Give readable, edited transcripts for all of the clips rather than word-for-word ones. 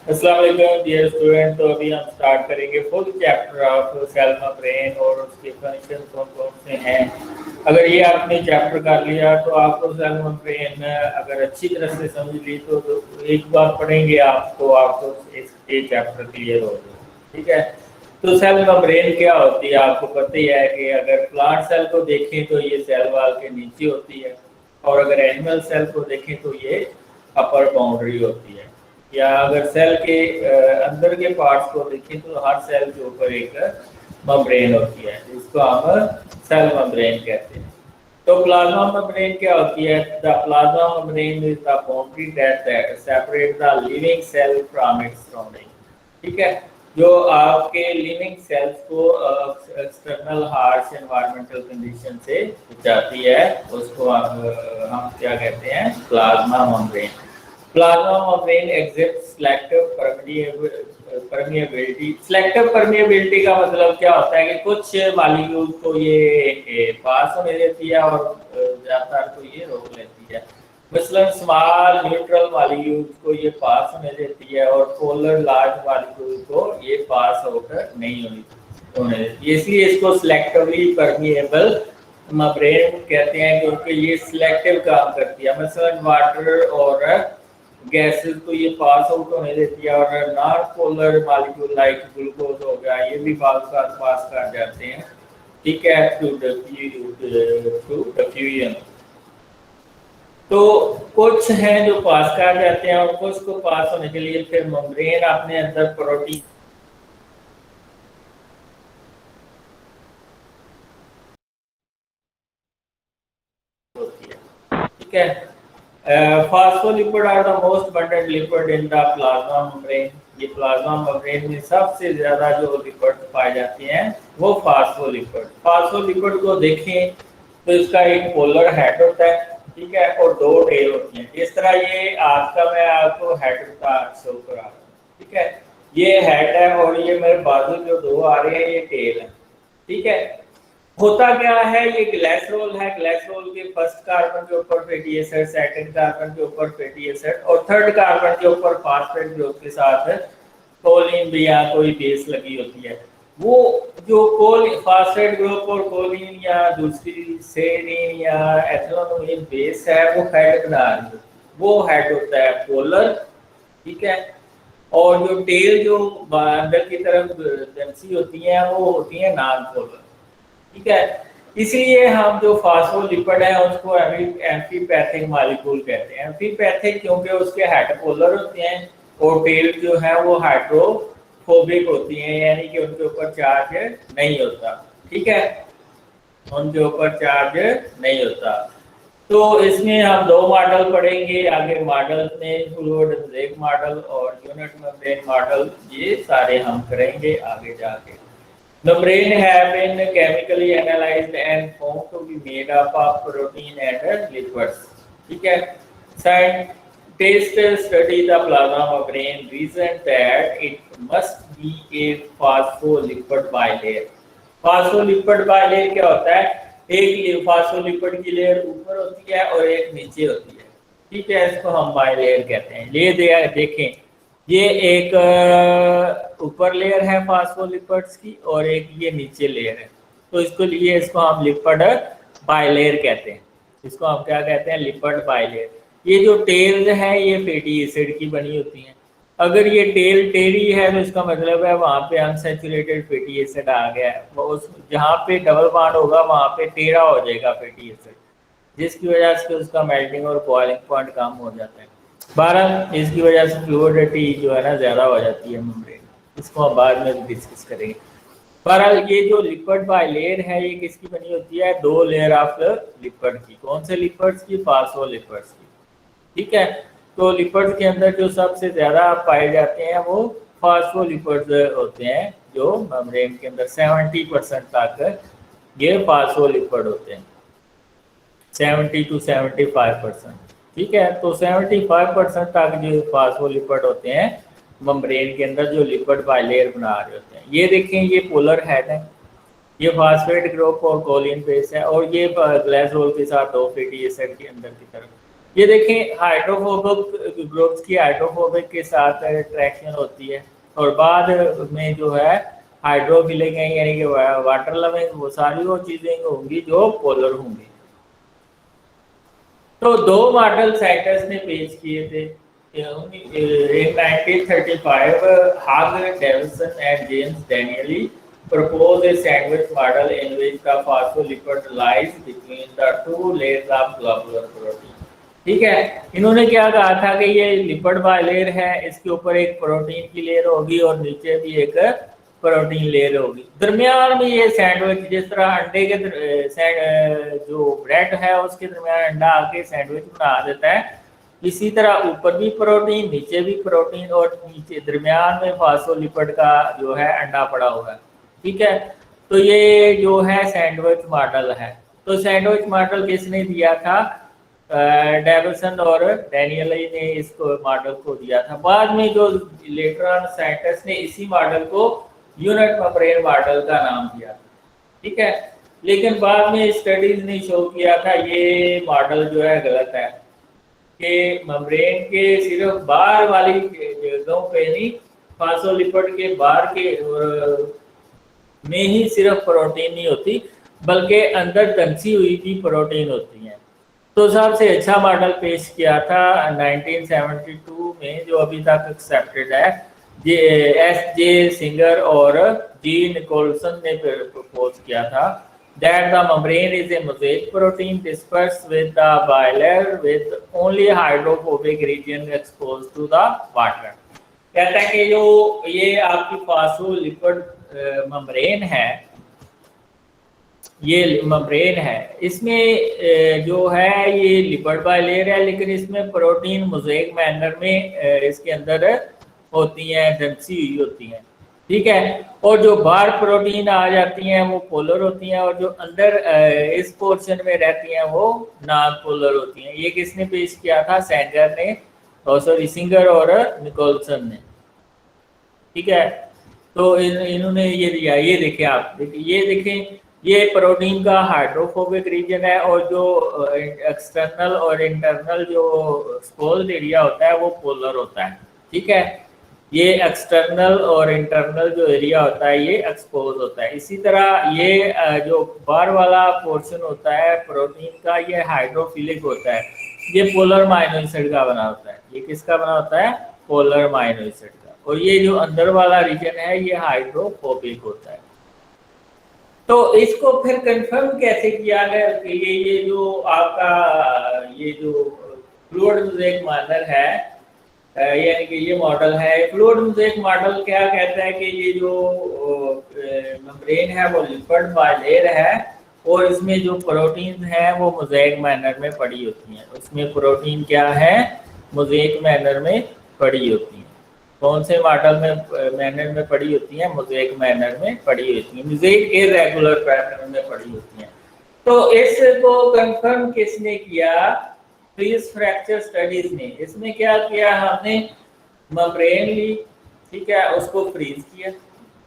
अस्सलाम वालेकुम dear student. तो अभी हम स्टार्ट करेंगे full chapter of cell membrane और उसके फंक्शन कौन कौन से हैं। अगर ये आपने चैप्टर कर लिया तो आपको सेल मेम्ब्रेन अगर अच्छी तरह से समझ ली तो एक बार पढ़ेंगे आप तो आपको ये चैप्टर क्लियर हो जाएगा। ठीक है, तो सेल मेम्ब्रेन क्या होती है आपको पता ही है कि अगर प्लांट सेल को देखें तो ये सेल वाल के नीचे होती है, और अगर एनिमल सेल को देखें तो ये अपर बाउंड्री होती है। या अगर सेल के अंदर के पार्ट्स को देखें तो हर सेल के ऊपर एक मेम्ब्रेन होती है जिसको हम सेल मेम्ब्रेन कहते हैं। तो प्लाज्मा मेम्ब्रेन क्या होती है? The plasma membrane is the boundary that separate the living cell from its surrounding. ठीक है, जो आपके लिविंग सेल्स को एक्सटर्नल हार्श एनवायरमेंटल कंडीशन से बचाती है उसको हम क्या कहते हैं? Plasma membrane. Plasma membrane exist selective permeability. Selective permeability का मतलब क्या होता है कि कुछ मॉलिक्यूल को ये पास होने देती है और ज्यादातर को ये रोक लेती है। मसलन स्मॉल न्यूट्रल मॉलिक्यूल को ये पास होने देती है और पोलर लार्ज मॉलिक्यूल को ये पास होकर नहीं होने देती है, इसलिए इसको सिलेक्टिवली परमिएबल मेम्ब्रेन कहते हैं क्योंकि ये सिलेक्टिव काम करती है। मसलन वाटर और गैसेस को ये पास आउट होने देती है और non polar molecule like glucose हो गया ये भी पास कर जाते हैं। ठीक है, टू डिफ्यूजन। तो कुछ हैं जो पास कर जाते हैं और कुछ को पास होने के लिए फिर मेम्ब्रेन अपने अंदर प्रोटीन होती है। ठीक है, phospholipid are the most abundant lipid in the plasma membrane. ये प्लाज्मा मेम्ब्रेन में सबसे ज्यादा जो लिपिड पाए जाते हैं वो फास्फोलिपिड। फास्फोलिपिड को देखें तो इसका एक पोलर हेड होता है, ठीक है, और दो टेल होती हैं। इस तरह ये आपका मैं आपको हेड का शो करा रहा हूँ। ठीक है, ये हेड है और ये मेरे बाजू जो दो आ रहे हैं ये टेल है। ठीक है, होता क्या है? ये ग्लाइसरोल है, ग्लाइसरोल के फर्स्ट कार्बन के ऊपर फैटी एसिड, सेकंड कार्बन के ऊपर फैटी एसिड और थर्ड कार्बन के ऊपर फास्फेट ग्रुप के साथ कोलिन या कोई बेस लगी होती है। वो जो फास्फेट ग्रुप और कोलिन या दूसरी सेरीन या एथिलोनिन बेस है वो हेड बना रही है, वो हेड होता है पोलर। ठीक है, और जो टेल जो अंदर की तरफ डेंसी होती है वो होती है नॉन पोलर। ठीक है, इसलिए हम जो फास्फोलिपिड है उसको एम्फीपैथिक मॉलिक्यूल कहते हैं। एम्फीपैथिक क्योंकि उसके हेड पोलर होते हैं और टेल जो है वो हाइड्रोफोबिक होती हैं, यानी कि उनके ऊपर चार्ज नहीं होता। ठीक है, उनके ऊपर चार्ज नहीं होता। तो इसमें हम दो मॉडल पढ़ेंगे आगे। मॉडल में फ्लूइड मॉडल और यूनिट मेम्ब्रेन मॉडल, ये सारे हम करेंगे आगे जाके। Membrane have been chemically analyzed and found to be made up of protein and lipids. ठीक है, scientists study the plasma membrane reason that it must be a phospholipid bilayer. Phospholipid bilayer क्या होता है? एक फास्फोलिपिड की layer ऊपर होती है और एक नीचे होती है। ठीक है, इसको हम बाइलेयर कहते हैं। ये देखें, ये एक ऊपर लेयर है फास्फोलिपिड्स की और एक ये नीचे लेयर है, तो इसको हम लिपिड बाइलेयर कहते हैं। इसको हम क्या कहते हैं? Lipid bilayer. ये जो टेल्स है ये फैटी एसिड की बनी होती हैं। अगर ये टेल टेढ़ी है तो इसका मतलब है वहाँ पे अनसैचुरेटेड फैटी एसिड आ गया है। वो उस जहाँ पे डबल बॉन्ड होगा वहाँ पे टेढ़ा हो जाएगा फैटी एसिड, जिसकी वजह से उसका मेल्टिंग और बॉइलिंग पॉइंट कम हो जाता है। 12 इसकी वजह से फ्लूइडिटी जो है ना ज़्यादा हो जाती है मेम्ब्रेन, इसको हम बाद में डिस्कस करेंगे। बहरहाल ये जो लिपिड बाइलेयर है ये किसकी बनी होती है? दो लेयर ऑफ लिपिड की। कौन से लिपिड्स की? फास्फोलिपिड्स की। ठीक है, तो लिपिड्स के अंदर जो सबसे ज़्यादा पाए जाते हैं वो फास्फोलिपिड्स होते हैं, जो मेम्ब्रेन के अंदर 70% तक ये फास्फोलिपिड होते हैं, 70 to 75%। ठीक है, तो 75% तक जो फास्फोलिपिड होते हैं मेम्ब्रेन के अंदर जो लिपिड बाइलेयर बना रहे होते हैं। ये देखें, ये पोलर हेड है, ये फास्फेट ग्रुप और कोलिन बेस है और ये ग्लाइसरोल के साथ दो फैटी एसिड के अंदर की तरफ। ये देखें हाइड्रोफोबिक ग्रुप्स की हाइड्रोफोबिक के साथ अट्रैक्शन होती है, और बाद में जो है हाइड्रोफिलिक है यानी कि वाटर लविंग, वो सारी वो चीजें होंगी जो पोलर होंगी। तो दो मॉडल साइंटिस्ट ने पेश किए थे in 1935. Hugh Davidson and James Danieli proposed a sandwich model in which the phospholipid lies between the two layers of globular protein. ठीक है, इन्होंने क्या कहा था कि ये लिपिड बाइलेयर है, इसके ऊपर एक प्रोटीन की लेयर होगी और नीचे भी एक प्रोटीन लेयर होगी, दरमियान में ये सैंडविच, जिस तरह अंडे के जो ब्रेड है उसके दरमियान अंडा आके सैंडविच बना देता है, इसी तरह ऊपर भी प्रोटीन नीचे भी प्रोटीन और नीचे दरमियान में फास्फोलिपिड का जो है अंडा पड़ा हुआ है। ठीक है, तो ये जो है सैंडविच मॉडल है। तो सैंडविच मॉडल किसने दिया था? डेविसन और डैनियली ने इसको मॉडल को दिया था। बाद में जो लेटर ऑन साइंटिस्ट ने इसी मॉडल को यूनिट मेम्ब्रेन मॉडल का नाम दिया था। ठीक है, लेकिन बाद में स्टडीज ने शो किया था ये मॉडल जो है गलत है, कि मेम्ब्रेन के सिर्फ बाहर वाली जगहों पे नहीं, फास्फोलिपिड के बाहर के में ही सिर्फ प्रोटीन नहीं होती, बल्कि अंदर दंसी हुई भी प्रोटीन होती है। तो सबसे अच्छा मॉडल पेश किया था 1972 में, जो अभी तक एक्सेप्टेड है, एस.जे. सिंगर और जी. निकोलसन ने प्रपोज किया था, that the membrane is a mosaic protein dispersed with the bilayer with only hydrophobic region exposed to the water. कहता है कि जो ये आपकी फास्फोलिपिड मेम्ब्रेन है, ये मेम्ब्रेन है, इसमें जो है ये लिपिड बाइलेयर है, लेकिन इसमें प्रोटीन मोज़ेक मैनर में इसके अंदर होती हैं, दंसी हुई होती हैं। ठीक है, और जो बाहर प्रोटीन आ जाती हैं वो पोलर होती हैं, और जो अंदर इस पोर्शन में रहती हैं वो नॉन पोलर होती हैं। ये किसने पेश किया था? सेंगर ने, सॉरी सिंगर और निकोलसन ने। ठीक है, तो इन्होंने ये दिया, ये देखें आप, ये देखें, ये प्रोटीन का हाइड्रोफोबिक रीजन है, और जो एक्सटर्नल और इंटरनल जो एक्सपोज्ड एरिया होता है वो पोलर होता है। ठीक है, ये एक्सटर्नल और इंटरनल जो एरिया होता है ये एक्सपोज होता है। इसी तरह ये जो बाहर वाला पोर्शन होता है प्रोटीन का, ये हाइड्रोफिलिक होता है, ये पोलर अमाइनो एसिड का बना होता है। ये किसका बना होता है? पोलर अमाइनो एसिड का। और ये जो अंदर वाला रीजन है ये हाइड्रोफोबिक होता है। तो इसको फिर कंफर्म कैसे किया गया कि ये जो आपका ये जो फ्लूइड मोज़ेक मॉडल है, यानी कि ये मॉडल है फ्लूइड मोज़ेक मॉडल, क्या कहता है कि ये जो मेम्ब्रेन है वो लिपिड बाइलेयर है, और इसमें जो प्रोटीन है वो मोज़ेक मैनर में पड़ी होती हैं। उसमें प्रोटीन क्या है? मोज़ेक मैनर में पड़ी होती हैं। कौन से मॉडल में मैनर में पड़ी होती हैं? मोज़ेक मैनर में पड़ी होती हैं, मोज़ेक इर्रेगुलर पैटर्न में पड़ी होती हैं। तो इसको कंफर्म किसने किया? फ्रीज फ्रैक्चर स्टडीज ने। इसमें क्या किया? हमने मेम्ब्रेन ली, ठीक है, उसको फ्रीज किया,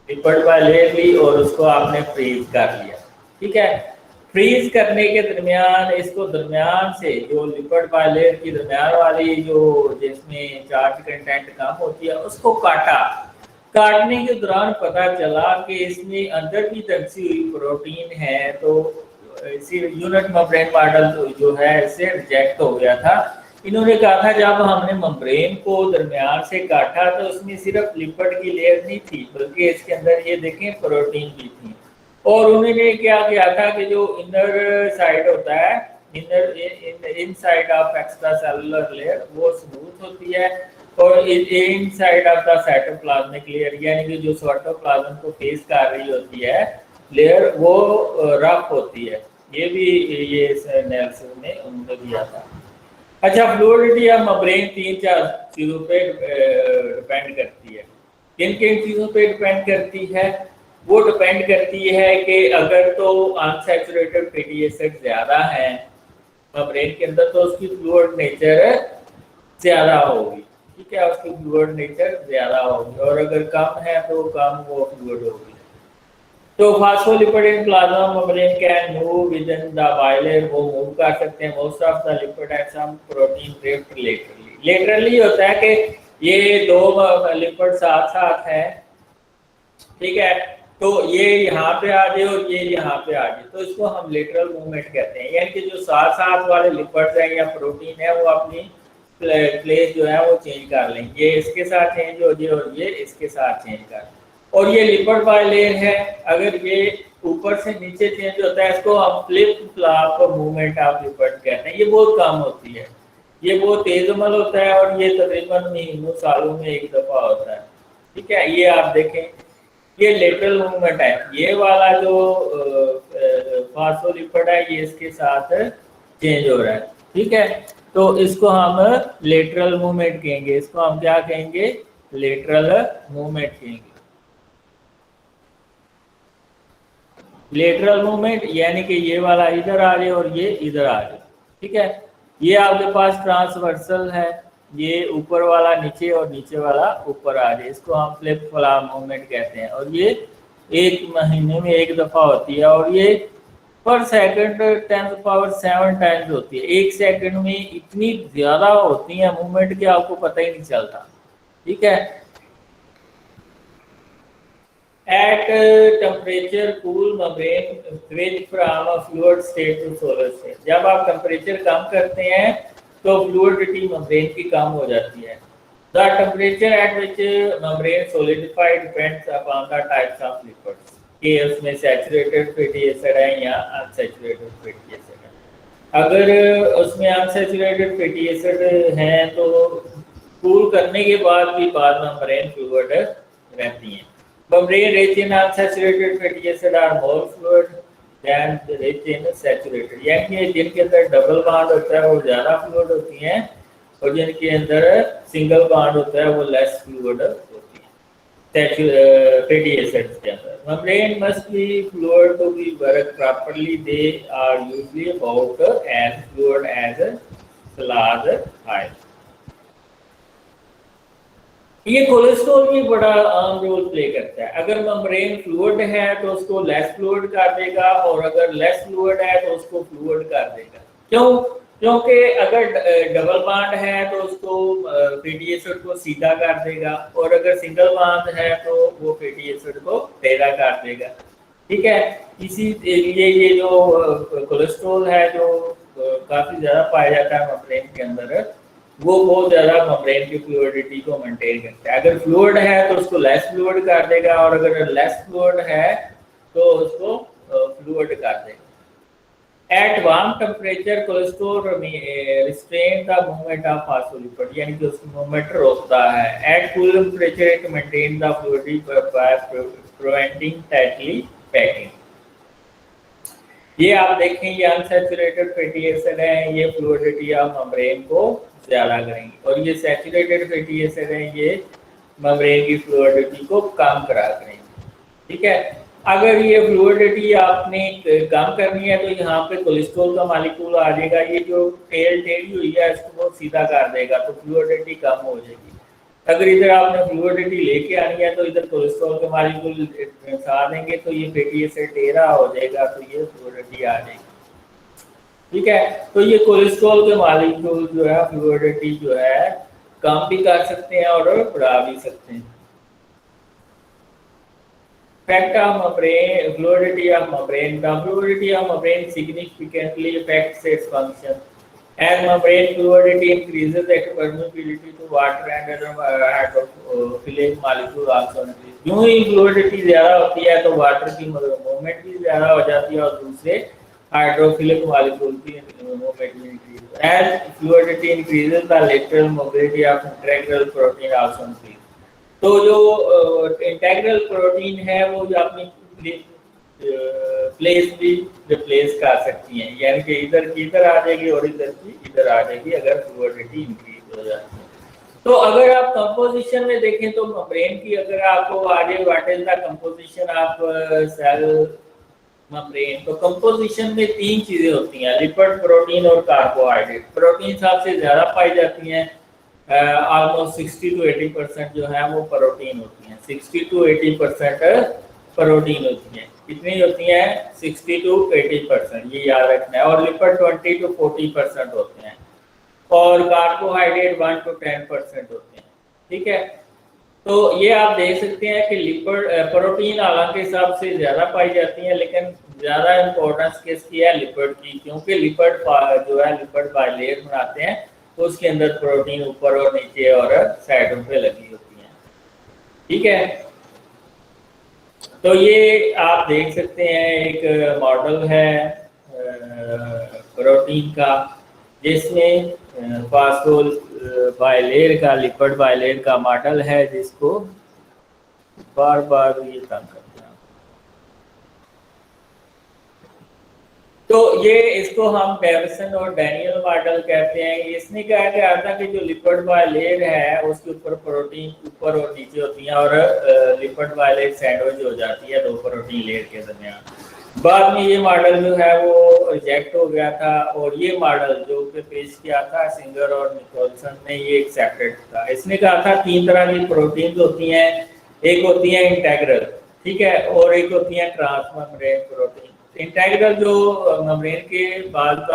लिपिड बाइलेयर ली और उसको आपने फ्रीज कर लिया। ठीक है, फ्रीज करने के दरमियान इसको दरमियान से जो लिपिड बाइलेयर की दरमियान वाली जो जिसमें चार्ज कंटेंट कम होती है उसको काटा। काटने के दौरान पता चला कि इसमें अंदर की दंसी हुई प्रोटीन है, तो इसी यूनिट मेम्ब्रेन मॉडल जो है इससे रिजेक्ट हो गया था। इन्होंने कहा था जब हमने मेम्ब्रेन को दरमियान से काटा तो उसमें सिर्फ लिपिड की लेयर नहीं थी, बल्कि इसके अंदर ये देखें प्रोटीन भी थी। और उन्होंने क्या किया था कि जो इनर साइड होता है, inside of extracellular layer वो स्मूथ होती है, और inside of the cytoplasmic layer यानी कि जो साइटोप्लाज्म को फेस कर रही होती है लेयर वो रफ होती है। ये भी ये नेल्सन ने उन्होंने दिया था। अच्छा, फ्लूइडिटी ऑफ मेम्ब्रेन 3-4 चीज़ों पे डिपेंड करती है। किन किन चीज़ों पे डिपेंड करती है? वो डिपेंड करती है कि अगर तो अनसैचुरेटेड फैटी एसिड ज़्यादा है मेम्ब्रेन के अंदर तो उसकी फ्लूइड नेचर ज़्यादा होगी। ठीक है, उसकी फ्लूइड नेचर ज़्यादा होगी, और अगर कम है तो कम वो फ्लूइड होगी। तो phospholipid in plasma membrane can move within the bilayer, वो मूव कर सकते हैं। Most of the lipid and some protein drift laterally. Laterally होता है कि ये दो लिपिड साथ साथ है, ठीक है, तो ये यहाँ पे आ जाए और ये यहाँ पे आ जाए, तो इसको हम लेटरल मूवमेंट कहते हैं। यानी कि जो साथ साथ वाले लिपिड्स हैं या प्रोटीन है वो अपनी प्लेस जो है वो चेंज कर लेंगे। ये इसके साथ चेंज हो जाए और ये इसके साथ चेंज कर, और ये लिपिड बाइलेयर है। अगर ये ऊपर से नीचे चेंज होता है इसको हम flip flop movement of lipid कहते हैं। ये बहुत कम होती है, ये बहुत तेज अमल होता है और ये तकरीबन महीनों सालों में एक दफा होता है, ठीक है। ये आप देखें, ये लेटरल मूवमेंट है। ये वाला जो फास्फोलिपिड है ये इसके साथ चेंज हो रहा है, ठीक है, तो इसको हम लेटरल मूवमेंट कहेंगे। इसको हम क्या कहेंगे? लेटरल मूवमेंट कहेंगे। लेटरल मूवमेंट यानी कि ये वाला इधर आ जाए और ये इधर आ जाए, ठीक है। ये आपके पास ट्रांसवर्सल है, ये ऊपर वाला नीचे और नीचे वाला ऊपर आ जाए, इसको हम फ्लिप फ्लॉप मूवमेंट कहते हैं। और ये एक महीने में एक दफा होती है और ये पर सेकंड 10⁻⁷ टाइम्स होती है। एक सेकंड में इतनी ज्यादा होती है मूवमेंट कि आपको पता ही नहीं चलता, ठीक है। At temperature cool membrane switch from a fluid state to solid state। जब आप टेम्परेचर कम करते हैं तो फ्लूइडिटी मेम्ब्रेन की कम हो जाती है। The temperature at which membrane solidify depends upon the types of lipids, कि उसमें सैचुरेटेड फैटी एसिड है या अनसैचुरेटेड फैटी एसिड है। अगर उसमें अनसैचुरेटेड फैटी एसिड है तो कूल करने के बाद भी बाद मेम्ब्रेन फ्लूइड रहती हैं। Membrane rich in unsaturated fatty acid are more fluid than the rich in saturated। यानी जिनके अंदर डबल बॉन्ड होता है वो ज्यादा फ्लूइड होती हैं और जिनके अंदर सिंगल बॉन्ड होता है वो लेस फ्लूइड होती है फैटी एसिड्स के अंदर। Membrane must be fluid to be work properly। They are usually about as fluid as salad oil। ये कोलेस्ट्रॉल भी बड़ा आम रोल प्ले करता है। अगर मेम्ब्रेन फ्लूइड है तो उसको लेस फ्लूइड कर देगा और अगर लेस फ्लूइड है तो उसको फ्लूइड कर देगा। क्यों? क्योंकि अगर डबल बॉन्ड है तो उसको फैटी एसिड को सीधा कर देगा और अगर सिंगल बॉन्ड है तो वो फैटी एसिड को टेढ़ा कर देगा, ठीक है। इसी लिए ये जो कोलेस्ट्रॉल है जो काफी ज्यादा पाया जाता है मेम्ब्रेन के अंदर, वो बहुत ज्यादा मेम्ब्रेन की फ्लूइडिटी को मेंटेन करता है। अगर फ्लूइड है तो उसको लेस फ्लूइड कर देगा और अगर लेस फ्लूइड है तो उसको फ्लूइड कर देगा। At warm temperature cholesterol restrain the movement of phospholipid, यानी कि उसकी मूवमेंट रोकता है। At cool temperature it maintain the fluidity by preventing tightly packing. ये आप देखें, ये अनसैचुरेटेड फैटी एसिड है, ये फ्लूइडिटी ऑफ मेम्ब्रेन को ज्यादा करेंगे और ये सैचुरेटेड फैटी एसिड है, ये मेम्ब्रेन की फ्लूइडिटी को कम करा करेंगे, ठीक है। अगर ये फ्लूइडिटी आपने कम करनी है तो यहाँ पे कोलेस्ट्रॉल का मॉलिक्यूल आ जाएगा, ये जो टेल टेढ़ी हुई है इसको वो सीधा कर देगा तो फ्लूइडिटी कम हो जाएगी। अगर इधर आपने फ्लूइडिटी लेके आनी है तो इधर कोलेस्ट्रॉल के मॉलिक्यूल साथ देंगे तो ये फैटी एसिड टेढ़ा हो जाएगा तो ये फ्लूइडिटी आ जाएगी, ठीक है। तो ये कोलेस्ट्रॉल के मॉलिक्यूल जो है फ्लूइडिटी जो है कम भी कर सकते हैं और बढ़ा भी सकते हैं। Effect of membrane fluidity of membrane। The fluidity of membrane significantly affects its function। As membrane fluidity increases, its permeability to water and other hydrophilic molecules also increase। यूं ही फ्लूइडिटी ज्यादा होती है तो वाटर की मूवमेंट भी ज्यादा हो जाती है और दूसरे हाइड्रोफिलिक मॉलिक्यूल की मूवमेंट भी increase. As fluidity increases, the lateral mobility of integral protein also increase। तो जो इंटेग्रल प्रोटीन है वो जो अपनी प्लेस भी रिप्लेस कर सकती हैं, यानी कि इधर की इधर आ जाएगी और इधर की इधर आ जाएगी अगर फ्लूइडिटी इंक्रीज हो जाती है। तो अगर आप कंपोजिशन में देखें तो मेम्ब्रेन की अगर आपको आगे what is the composition of cell membrane, तो कंपोजिशन में तीन चीजें होती हैं, लिपिड, प्रोटीन और कार्बोहाइड्रेट। प्रोटीन सबसे ज्यादा पाई जाती हैं, ऑलमोस्ट 60 to 80% जो है वो प्रोटीन होती हैं। 60 to 80% प्रोटीन होती हैं। कितनी होती हैं? 60 to 80%, ये याद रखना है। और लिपिड 20 to 40% होते हैं और कार्बोहाइड्रेट 1 to 10% होते हैं। ठीक है, तो ये आप देख सकते हैं कि लिपिड प्रोटीन हालांकि सबसे ज़्यादा पाई जाती हैं, लेकिन ज़्यादा इम्पोर्टेंस किसकी है? लिपिड की, क्योंकि लिपिड जो है लिपिड बाइलेयर बनाते हैं तो उसके अंदर प्रोटीन ऊपर और नीचे और साइडों पे लगी होती हैं। ठीक है, तो ये आप देख सकते हैं एक मॉडल है प्रोटीन का, जिसमें फास्फोल बाइलेयर का, लिपिड बाइलेयर का मॉडल है, जिसको बार बार ये तंग करते हैं। तो ये इसको हम डेविसन और डैनियल मॉडल कहते हैं। इसने क्या किया था कि जो लिपिड बाइलेयर है उसके ऊपर प्रोटीन ऊपर और नीचे होती है और लिपिड बाइलेयर सैंडविच हो जाती है दो प्रोटीन लेयर के दरमियान। बाद में ये मॉडल जो है वो रिजेक्ट हो गया था और ये मॉडल जो कि पेश किया था सिंगर और निकोलसन ने, ये एक्सेप्टेड था। इसने कहा था 3 तरह की प्रोटीन होती हैं, एक होती है इंटेग्रल, ठीक है, और एक होती है ट्रांसमेम्ब्रेन प्रोटीन। इंटेग्रल जो मेम्ब्रेन के बाद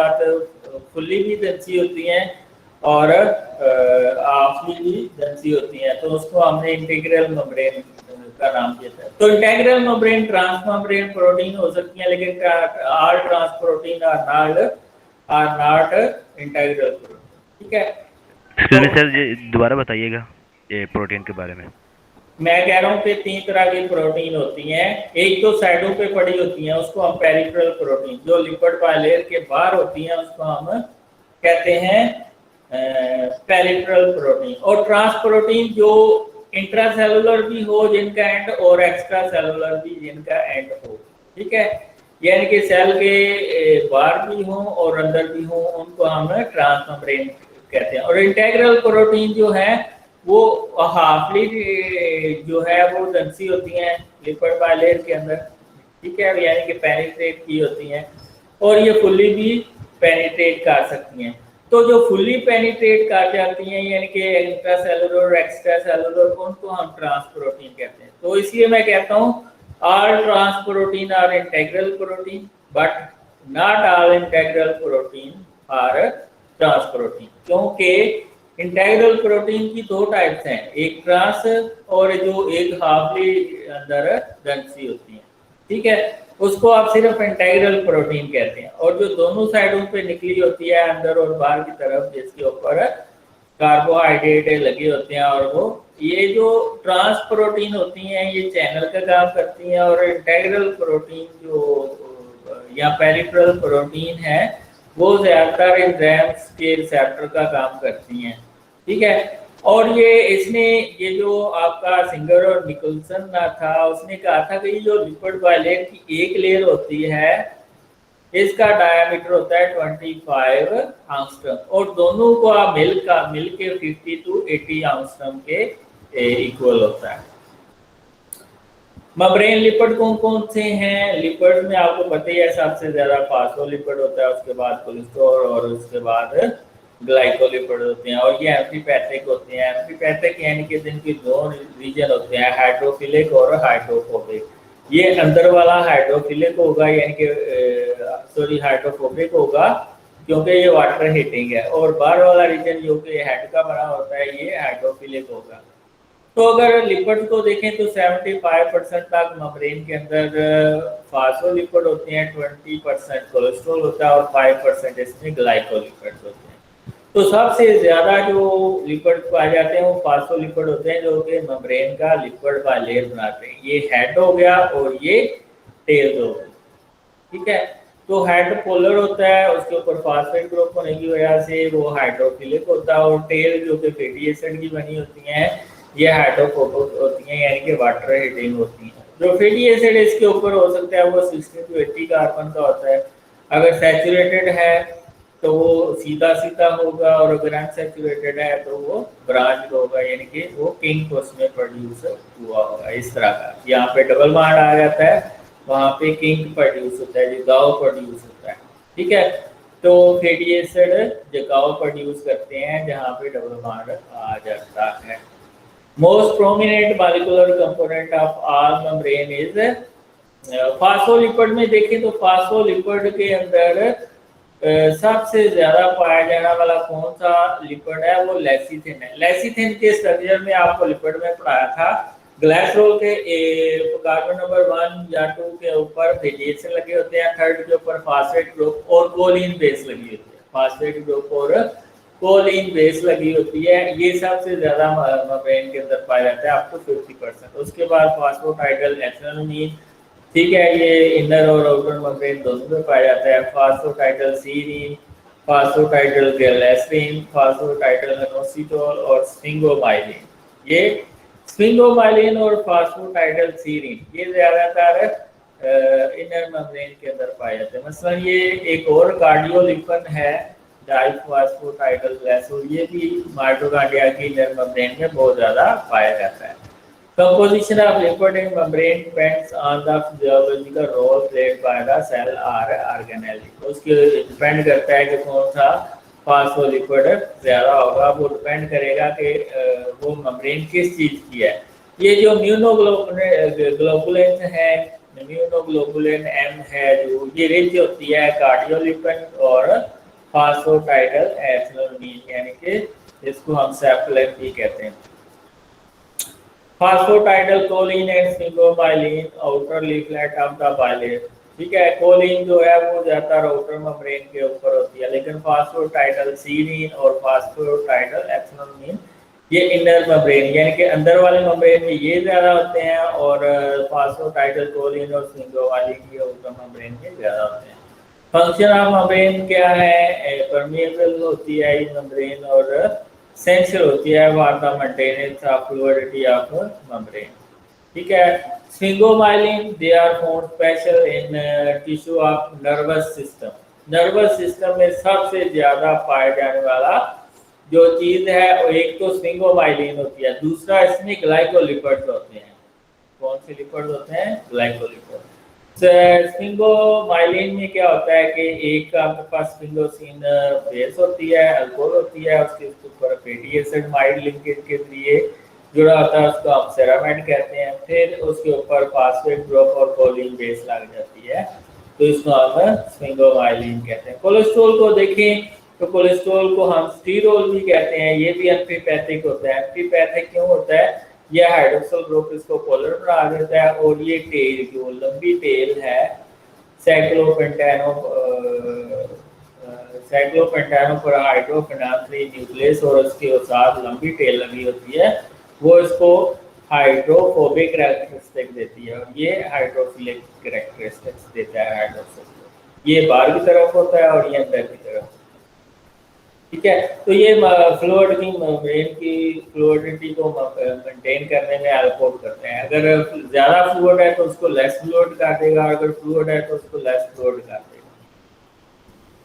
फुल्ली भी दंसी होती हैं और हाफली भी दंसी होती हैं, तो उसको हमने इंटीग्रल मेम्ब्रेन का नाम दिया था। तो इंटीग्रल मेम्ब्रेन ट्रांसमेम्ब्रेन प्रोटीन हो सकती है, लेकिन all trans protein are not integral protein. ठीक है, तो सर ये दोबारा बताइएगा ये प्रोटीन के बारे में। मैं कह रहा हूँ कि 3 तरह की प्रोटीन होती हैं। एक तो साइडों पे पड़ी होती हैं, उसको हम पेरिफेरल प्रोटीन, जो लिपिड बाइलेयर के बाहर होती हैं उसको हम कहते हैं पेरिफेरल प्रोटीन। और ट्रांस प्रोटीन जो इंट्रासेलुलर भी हो जिनका एंड और एक्स्ट्रा सेलुलर भी जिनका एंड हो। ठीक है, यानी कि सेल के बाहर भी हो और अंदर भी हो, उनको हम ट्रांसमेम्ब्रेन कहते हैं। और इंटीग्रल प्रोटीन जो है वो हाफली जो है वो दंसी होती हैं लिपिड बाइलेयर के अंदर। ठीक है, यानी कि पेनिट्रेट की होती हैं और ये फुल्ली भी पेनिट्रेट कर सकती हैं। तो जो फुल्ली पेनिट्रेट कर जाती हैं यानी कि इंट्रासेलुलर और एक्स्ट्रा सेलुलर, उनको हम ट्रांस प्रोटीन कहते हैं। तो इसलिए मैं कहता हूँ all trans protein are integral protein but not all integral protein are trans protein, क्योंकि इंटीग्रल प्रोटीन की 2 टाइप्स हैं, एक ट्रांस और जो एक हाफली अंदर दंसी होती है। ठीक है, उसको आप सिर्फ इंटीग्रल प्रोटीन कहते हैं। और जो दोनों साइडों पे निकली होती है अंदर और बाहर की तरफ, जिसके ऊपर कार्बोहाइड्रेट लगे होते हैं, और वो ये जो ट्रांस प्रोटीन होती हैं ये चैनल का काम करती हैं, और इंटीग्रल प्रोटीन जो या पेरिफेरल प्रोटीन है वो ज्यादातर एंजाइम्स के रिसेप्टर का काम करती हैं। ठीक है, और ये जो आपका सिंगर और निकोलसन ना था, उसने कहा था कि ये जो लिपिड बाइलेयर की एक लेयर होती है इसका डायमीटर होता है 25 एंगस्ट्रम और दोनों को आप मिल के 50 to 80 एंगस्ट्रम के इक्वल होता है। मेम्ब्रेन लिपिड कौन कौन से हैं? लिपिड में आपको पता ही है सबसे ज्यादा फास्फोलिपिड होता है, उसके बाद कोलेस्ट्रॉल और उसके बाद ग्लाइकोलिपिड होते हैं, और ये एम्फीपैथिक होते हैं। एम्फीपैथिक यानी कि जिनकी 2 रीजन होते हैं, हाइड्रोफिलिक और हाइड्रोफोबिक। ये अंदर वाला हाइड्रोफिलिक होगा यानी कि हाइड्रोफोबिक होगा क्योंकि ये वाटर हीटिंग है, और बाहर वाला रीजन जो कि हेड का बना होता है ये हाइड्रोफिलिक होगा। तो अगर लिपिड को देखें तो 75% तक मेम्ब्रेन के अंदर फास्फोलिपिड होते हैं, 20% कोलेस्ट्रॉल होता है और 5% इसमें ग्लाइकोलिपिड होते हैं। तो सबसे ज्यादा जो लिपिड पाए जाते हैं वो फास्फोलिपिड होते हैं, जो कि मेम्ब्रेन का लिपिड बाइलेयर बनाते हैं। ये हेड हो गया और ये टेल हो गया। ठीक है, तो हेड पोलर होता है, उसके ऊपर फास्फेट ग्रुप होने की वजह से वो हाइड्रोफिलिक होता है, और टेल जो कि फैटी एसिड की बनी होती हैं ये हाइड्रोफोबिक होती हैं यानी कि वाटर हीटिंग होती हैं। जो फैटी एसिड इसके ऊपर हो सकता है वो 60 to 80 कार्बन का होता है। अगर सैचुरेटेड है तो वो सीधा सीधा होगा, और अगर अनसैचुरेटेड है तो वो ब्रांच होगा यानी कि वो किंग उसमें प्रोड्यूस हुआ होगा इस तरह का। यहाँ पे डबल बॉन्ड आ जाता है, वहाँ पे किंग प्रोड्यूस होता है, जगाव प्रोड्यूस होता है। ठीक है, तो फैटी एसिड जगाव प्रोड्यूस करते हैं जहाँ पे डबल बॉन्ड आ जाता है। Most prominent molecular component of all membrane is phospholipid में देखें तो फास्फोलिपिड के अंदर सबसे ज्यादा पाया जाने वाला कौन सा लिपिड है, वो लेसिथिन है। लेसिथिन के स्ट्रक्चर में आपको लिपिड में पढ़ाया था, ग्लाइसरोल के कार्बन नंबर 1 या 2 के ऊपर वेरिएशन लगे होते हैं, थर्ड के ऊपर फास्फेट ग्रुप और कोलिन बेस लगी होती है, फास्फेट ग्रुप और कोलिन बेस लगी होती है। ये सबसे ज्यादा मेम्ब्रेन के अंदर पाया जाता है, अप टू 50%। उसके बाद फास्फोटाइडल एथेनोलिन, ठीक है, ये इनर और आउटर मेम्ब्रेन दोनों में पाया जाता है। फास्फोटाइडल सीरीन, फास्फोटाइडल गैलेस्ट्रीन, फास्फोटाइडल एनोसिटोल और स्फिंगोमाइलिन। ये स्फिंगोमाइलिन और फास्फोटाइडल सीरीन ये ज्यादातर इनर मेम्ब्रेन के अंदर पाए जाते हैं। मसलन ये एक और कार्डियोलिपन है, डाइफॉस्फोटाइडल ग्लाइसोल, ये भी माइटोकॉन्ड्रिया की इनर मेम्ब्रेन में बहुत ज्यादा पाया जाता है। Composition of lipid in membrane depends on the physiological role played by the cell or organelle। उसके डिपेंड करता है कि कौन सा फास्फोलिपिड ज्यादा होगा, वो डिपेंड करेगा कि वो मेम्ब्रेन किस चीज की है। ये जो म्यूनोग्लोबुलिन है, म्यूनोग्लोबुलिन एम है, जो ये रिच होती है कार्डियोलिपिन और फास्फोटाइडल एथेनोलिन, यानी कि इसको हम सेप्टेलिन भी कहते हैं। Phosphatidyl choline and sphingomyelin outer leaflet of the bilayer, ठीक है। कोलिन जो है वो ज्यादातर आउटर मेम्ब्रेन के ऊपर होती है, लेकिन फास्फोटाइडल सीरीन और फास्फोटाइडल एथेनोलिन ये इनर मेम्ब्रेन यानी कि अंदर वाले मेम्ब्रेन में ये ज्यादा होते हैं, और फास्फोटाइडल कोलिन और स्फिंगोमाइलिन ये आउटर मेम्ब्रेन में ज्यादा होते हैं। फंक्शन ऑफ मेम्ब्रेन क्या है, परमेबल होती है ये मेम्ब्रेन और सेंसर होती है for the maintenance of fluidity of membrane, ठीक है। Sphingomyelin they are found special in tissue of nervous system. Nervous system में सबसे ज्यादा पाया जाने वाला जो चीज है वो एक तो स्फिंगोमाइलिन होती है, दूसरा इसमें ग्लाइकोलिपिड्स होते हैं। कौन से लिपिड्स होते हैं? ग्लाइकोलिपिड। स्फिंगोमाइलिन में क्या होता है कि एक आपके पास स्फिंगोसिन बेस होती है, अल्कोहल होती है, उसके ऊपर फैटी एसिड माइड लिंकेज के जरिए जुड़ा होता है, उसको हम सेरामाइड कहते हैं। फिर उसके ऊपर फास्फेट ग्रुप और कोलिन बेस लग जाती है, तो इसको हम स्फिंगोमाइलिन कहते हैं। कोलेस्ट्रॉल को देखें तो कोलेस्ट्रॉल को हम स्टीरोल भी कहते हैं, ये भी एंटीपैथिक होता है। एंटीपैथिक क्यों होता है? यह हाइड्रोक्सिल ग्रुप इसको पोलर बना देता है, और ये टेल जो लंबी टेल है साइक्लोपेंटानो पर हाइड्रोफेनॉल 3 न्यूक्लियस और उसके साथ लंबी टेल लगी होती है, वो इसको हाइड्रोफोबिक कैरेक्टरिस्टिक देती है, और ये हाइड्रोफिलिक कैरेक्टरिस्टिक्स देता है हाइड्रोक्सिल। ये बाहर की तरफ होता है और ये अंदर की तरफ, ठीक है। तो ये फ्लूइड की मेम्ब्रेन की फ्लूइडिटी को मेंटेन करने में हेल्प करते हैं। अगर ज्यादा फ्लूइड है तो उसको लेस फ्लूइड कर देगा, अगर फ्लूइड है तो उसको लेस फ्लूइड कर देगा।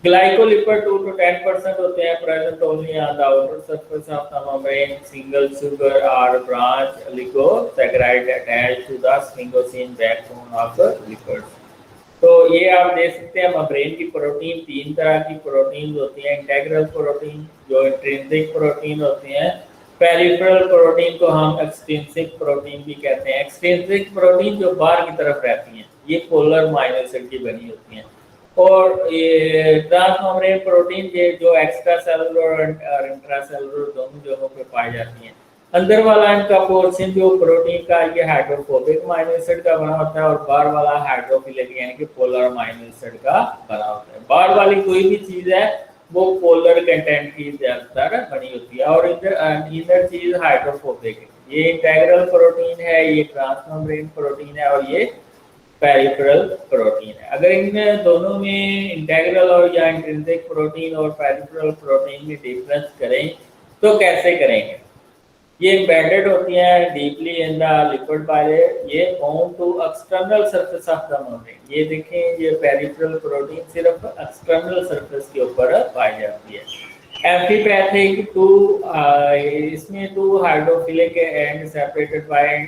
ग्लाइकोलिपिड 2 to 10% होते हैं, present only on the outer surface of the membrane. Single sugar और branch oligosaccharide attached to the sphingosine backbone of lipids. तो ये आप देख सकते हैं मेम्ब्रेन की प्रोटीन 3 तरह की प्रोटीन होती हैं। इंटेग्रल प्रोटीन जो इंट्रिंसिक प्रोटीन होती हैं, पेरिफेरल प्रोटीन को हम एक्सट्रिंसिक प्रोटीन भी कहते हैं। एक्सट्रिंसिक प्रोटीन जो बाहर की तरफ रहती हैं, ये पोलर अमीनो एसिड की बनी होती हैं। और ये ट्रांसमेम्ब्रेन प्रोटीन ये जो एक्स्ट्रा सेलुलर और इंट्रा सेलुलर दोनों जगहों पे पाई जाती हैं। अंदर वाला इनका पोर्शन जो प्रोटीन का ये हाइड्रोफोबिक अमीनो एसिड का बना होता है, और बाहर वाला हाइड्रोफिलिक यानी कि पोलर अमीनो एसिड का बना होता है। बाहर वाली कोई भी चीज है वो पोलर कंटेंट की ज्यादातर बनी होती है, और इनर चीज हाइड्रोफोबिक है। ये इंटेग्रल प्रोटीन है, ये ट्रांसमेम्ब्रेन प्रोटीन है, और ये पेरिफेरल प्रोटीन है। अगर इन दोनों में इंटेग्रल और या इंट्रिंसिक प्रोटीन और पेरिफेरल प्रोटीन में डिफरेंस करें तो कैसे करेंगे? ये एम्बेडेड होती हैं deeply in the lipid bilayer, ये found to external surface of the membrane. ये देखें, ये पेरिफेरल प्रोटीन सिर्फ एक्सटर्नल सरफेस के ऊपर पाई जाती है। एम्फीपैथिक टू इसमें two hydrophilic end separated by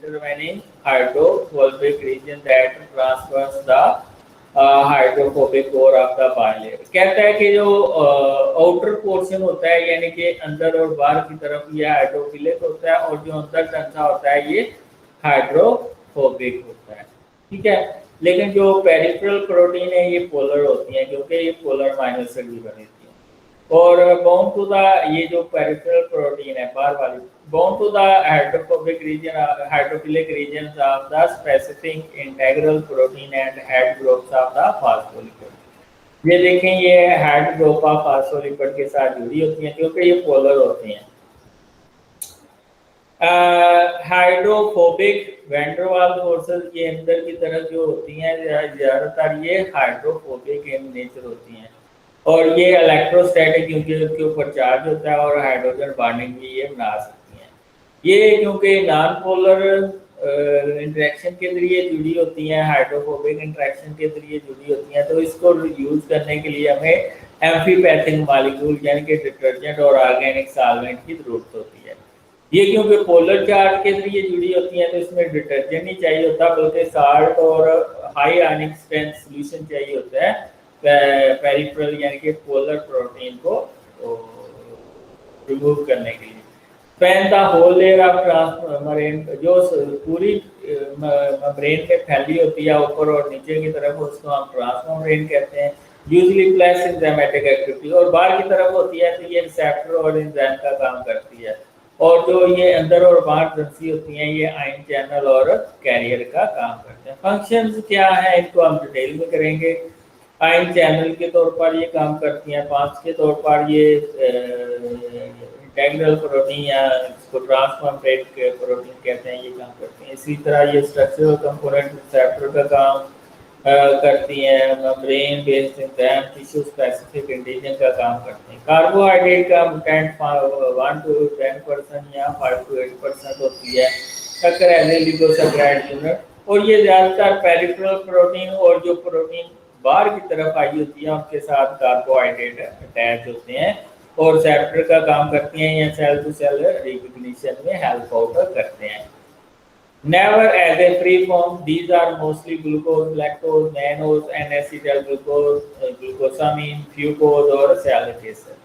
intervening hydrophobic region that transfers the hydrophobic core of the bilayer. कहता है कि जो आउटर पोर्शन होता है यानी कि अंदर और बाहर की तरफ ये हाइड्रोफिलिक होता है, और जो अंदर तंसा होता है ये हाइड्रोफोबिक होता है। ठीक है। लेकिन जो पेरिफेरल प्रोटीन है ये पोलर होती हैं, क्योंकि ये पोलर माइनस से भी बनी थी। और बाउंड टू द, ये जो पेरिफेरल प्रोटीन है बाहर वाली, bound to the hydrophobic region, hydrophilic region of the specific integral protein and head groups of the phospholipid. ये देखें, ये हेड ग्रुप ऑफ फॉस्फोलिपिड के साथ जुड़ी होती हैं, क्योंकि ये पोलर होती हैं। हाइड्रोफोबिक वैंडरवाल फोर्सेस ये अंदर की तरफ जो होती हैं ज़्यादातर ये हाइड्रोफोबिक इन नेचर होती हैं, और ये इलेक्ट्रोस्टैटिक, क्योंकि उसके ऊपर चार्ज होता है और हाइड्रोजन बॉन्डिंग भी ये बना सकती हैं। ये क्योंकि नॉन पोलर इंटरेक्शन के जरिए जुड़ी होती हैं, हाइड्रोफोबिक इंटरेक्शन के जरिए जुड़ी होती हैं, तो इसको यूज़ करने के लिए हमें एम्फीपैथिक मॉलिक्यूल यानी कि डिटर्जेंट और ऑर्गेनिक सॉल्वेंट की ज़रूरत होती है। ये क्योंकि पोलर चार्ज के जरिए जुड़ी होती हैं, तो इसमें डिटर्जेंट नहीं चाहिए होता, बल्कि साल्ट और हाई आयनिक स्ट्रेंथ सॉल्यूशन चाहिए होता है पेरिफेरल यानी कि पोलर प्रोटीन को रिमूव करने के लिए। Span the whole layer of transmembrane, जो पूरी मेम्ब्रेन में फैली होती है ऊपर और नीचे की तरफ, उसको हम ट्रांसमेम्ब्रेन कहते हैं। यूजली प्लस एंजाइमेटिक एक्टिविटी, और बाहर की तरफ होती है तो ये रिसेप्टर और एंजाइम का काम करती है, और जो ये अंदर और बाहर ग्रंथि होती हैं ये आयन चैनल और कैरियर का काम करते हैं। फंक्शंस क्या है इनको हम डिटेल में करेंगे। आयन चैनल के तौर पर ये काम करती हैं, पांच के तौर पर ये इंटीग्रल प्रोटीन या इसको ट्रांसमेम्ब्रेन के प्रोटीन कहते हैं, ये काम करते हैं। इसी तरह ये स्ट्रक्चरल कंपोनेंट रिसेप्टर का काम करती हैं, membrane based enzyme tissue specific antigen का काम करते हैं। कार्बोहाइड्रेट का कंटेंट 1 to 10% या 5 to 8% होती है, शक्कर एज लिपोसैकेराइड यूनिट। और ये ज़्यादातर पेरिफेरल प्रोटीन और जो प्रोटीन बाहर की तरफ आई होती है उनके साथ कार्बोहाइड्रेट अटैच होते हैं और रिसेप्टर का काम करती हैं या सेल टू सेल रिकग्निशन में हेल्प आउट करते हैं। Never as a free form, these are mostly glucose, lactose, mannose, N-acetyl glucose, glucosamine, fucose और salic acid.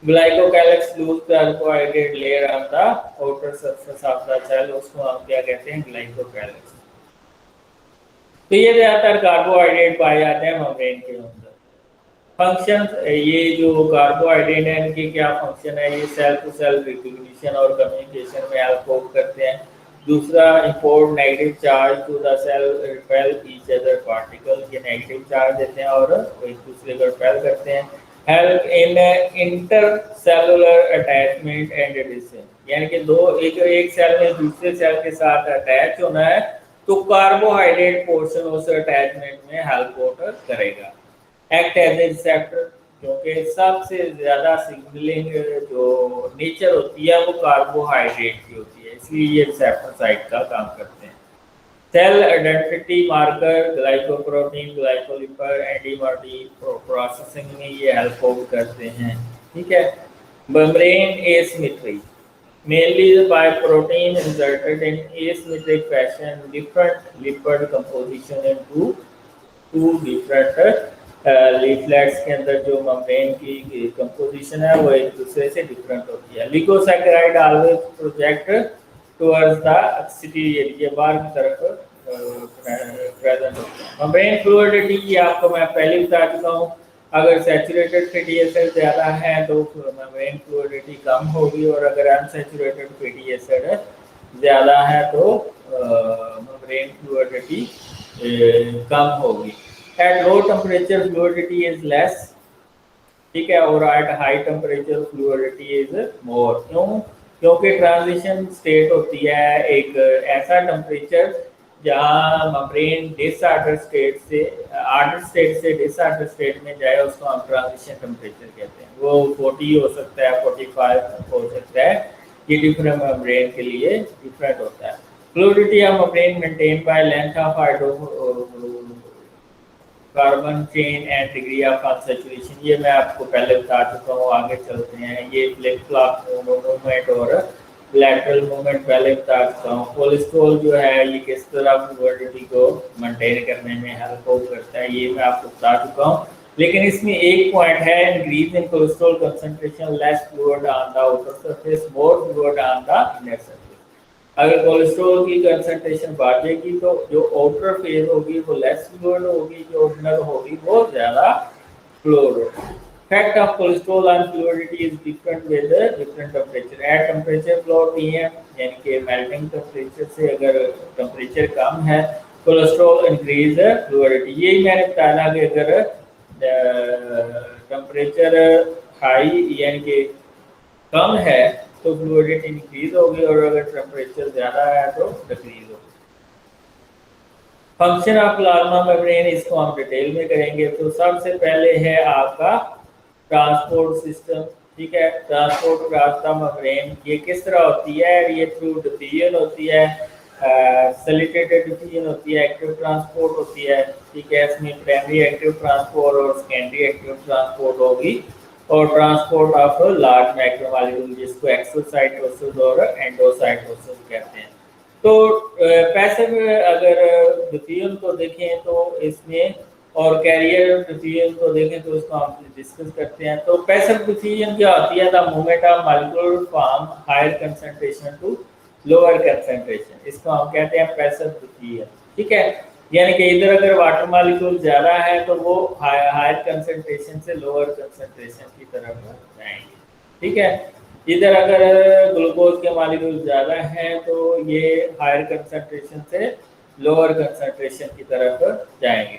Glycocalyx loose carbohydrate layer on the outer surface of the cell, उसको हम क्या कहते हैं, glycocalyx। तो ये ज़्यादातर कार्बोहाइड्रेट पाए जाते हैं मेम्ब्रेन के अंदर। फंक्शन, ये जो कार्बोहाइड्रेट है इनके क्या फंक्शन है, ये सेल टू सेल रिकग्निशन और कम्युनिकेशन में हेल्प करते हैं। दूसरा, import negative charge to the cell, repel each other particle, ये नेगेटिव चार्ज देते हैं और एक दूसरे को रिपेल करते हैं। Help in intercellular attachment and adhesion, यानी कि एक सेल में दूसरे सेल के साथ अटैच होना है तो कार्बोहाइड्रेट पोर्शन उस अटैचमेंट में हेल्प आउट करेगा। एक्ट एज ए रिसेप्टर, क्योंकि सबसे ज़्यादा सिग्नलिंग जो नेचर होती है वो कार्बोहाइड्रेट की होती है, इसलिए ये रिसेप्टर साइट का काम करते हैं। Cell identity marker, glycoprotein, glycolipid, antibody processing में ये हेल्प आउट करते हैं। ठीक है। Membrane asymmetry, mainly by protein inserted in asymmetric fashion, different lipid composition into two different leaflets के अंदर जो मेम्ब्रेन की कंपोजिशन है वो एक दूसरे से डिफरेंट होती है। Liposaccharide always project towards the exterior, ये बाहर की तरफ प्रेजेंट होती है। मेम्ब्रेन फ्लूइडिटी की आपको मैं पहले बता चुका हूँ, अगर सैचुरेटेड फैटी एसिड ज़्यादा है तो मेम्ब्रेन फ्लूइडिटी कम होगी, और अगर अनसैचुरेटेड फैटी एसिड ज़्यादा है तो मेम्ब्रेन फ्लूइडिटी कम होगी। At low temperature fluidity is less, ठीक है, और at high temperature fluidity is more. क्योंकि ट्रांजिशन स्टेट होती है एक ऐसा टेम्परेचर जहाँ मेम्ब्रेन डिसऑर्डर स्टेट से ऑर्डर स्टेट से डिसऑर्डर स्टेट में जाए, उसको हम ट्रांजिशन टेम्परेचर कहते हैं। वो 40 हो सकता है, 45 हो सकता है, ये डिफरेंट मेम्ब्रेन के लिए डिफरेंट होता है। Fluidity of membrane maintain by length of carbon chain and degree of unsaturation, ये मैं आपको पहले बता चुका हूँ। आगे चलते हैं, ये फ्लिप फ्लॉप मूवमेंट और लैटरल मूवमेंट पहले बता चुका हूँ। कोलेस्ट्रॉल जो है ये किस तरह फ्लूइडिटी को मेंटेन करने में हेल्प आउट करता है, ये मैं आपको बता चुका हूँ। लेकिन इसमें एक पॉइंट है, increase in cholesterol concentration, less fluid on the outer surface, more fluid on the inner surface. अगर कोलेस्ट्रॉल की कंसंट्रेशन बढ़ेगी तो जो आउटर फेज होगी वो लेस फ्लूइड होगी, जो इनर होगी वो ज़्यादा फ्लूइड होगी। Effect of cholesterol on fluidity is different with different temperature. At temperature flow Tm यानी कि मेल्टिंग टेम्परेचर से अगर टेम्परेचर कम है कोलेस्ट्रॉल इंक्रीज फ्लूइडिटी। यही मैंने बताया कि अगर टेम्परेचर हाई यानी कि कम है तो फ्लूइडिटी इंक्रीज होगी और अगर टेम्परेचर ज़्यादा है तो डिक्रीज होगी। फंक्शन ऑफ प्लाज्मा मेम्ब्रेन इसको हम डिटेल में करेंगे। तो सबसे पहले है आपका ट्रांसपोर्ट सिस्टम, ठीक है। ट्रांसपोर्ट रास्ता मेम्ब्रेन ये किस तरह होती है, ये थ्रू डिफ्यूजन होती है, सैलिटेटेड डिफ्यूजन होती है, एक्टिव ट्रांसपोर्ट होती है, ठीक है। इसमें प्राइमरी एक्टिव ट्रांसपोर्ट और सेकेंडरी एक्टिव ट्रांसपोर्ट होगी और ट्रांसपोर्ट ऑफ लार्ज मैक्रोमोलेक्यूल जिसको एक्सोसाइटोसिस और एंडोसाइटोसिस कहते हैं। तो पैसिव अगर डिफ्यूजन को देखें तो इसमें और कैरियर डिफ्यूजन को देखें तो इसको हम डिस्कस करते हैं। तो पैसिव डिफ्यूजन क्या होती है, the movement of molecule from higher concentration to lower concentration, इसको हम कहते हैं पैसिव डिफ्यूजन, ठीक है। यानी कि इधर अगर वाटर मॉलिक्यूल ज़्यादा है तो वो हायर कंसंट्रेशन से लोअर कंसंट्रेशन की तरफ जाएंगे, ठीक है। इधर अगर ग्लूकोज के मॉलिक्यूल ज़्यादा हैं तो ये हायर कंसंट्रेशन से लोअर कंसंट्रेशन की तरफ जाएंगे,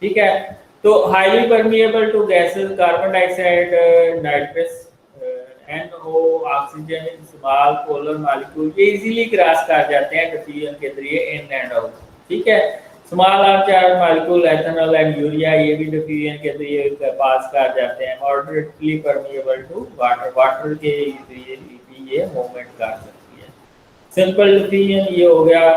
ठीक है। तो highly permeable to gases carbon dioxide, nitrous, NO, oxygen, small polar molecule ये इजीली क्रॉस कर जाते हैं डिफ्यूजन के जरिए इन एंड आउट, ठीक है। Small or charge molecule ethanol and urea ये भी डिफ्यूजन के जरिए पास कर जाते हैं। Moderately permeable to water, water के जरिए ये मूवमेंट कर सकती है। सिंपल डिफ्यूजन ये हो गया।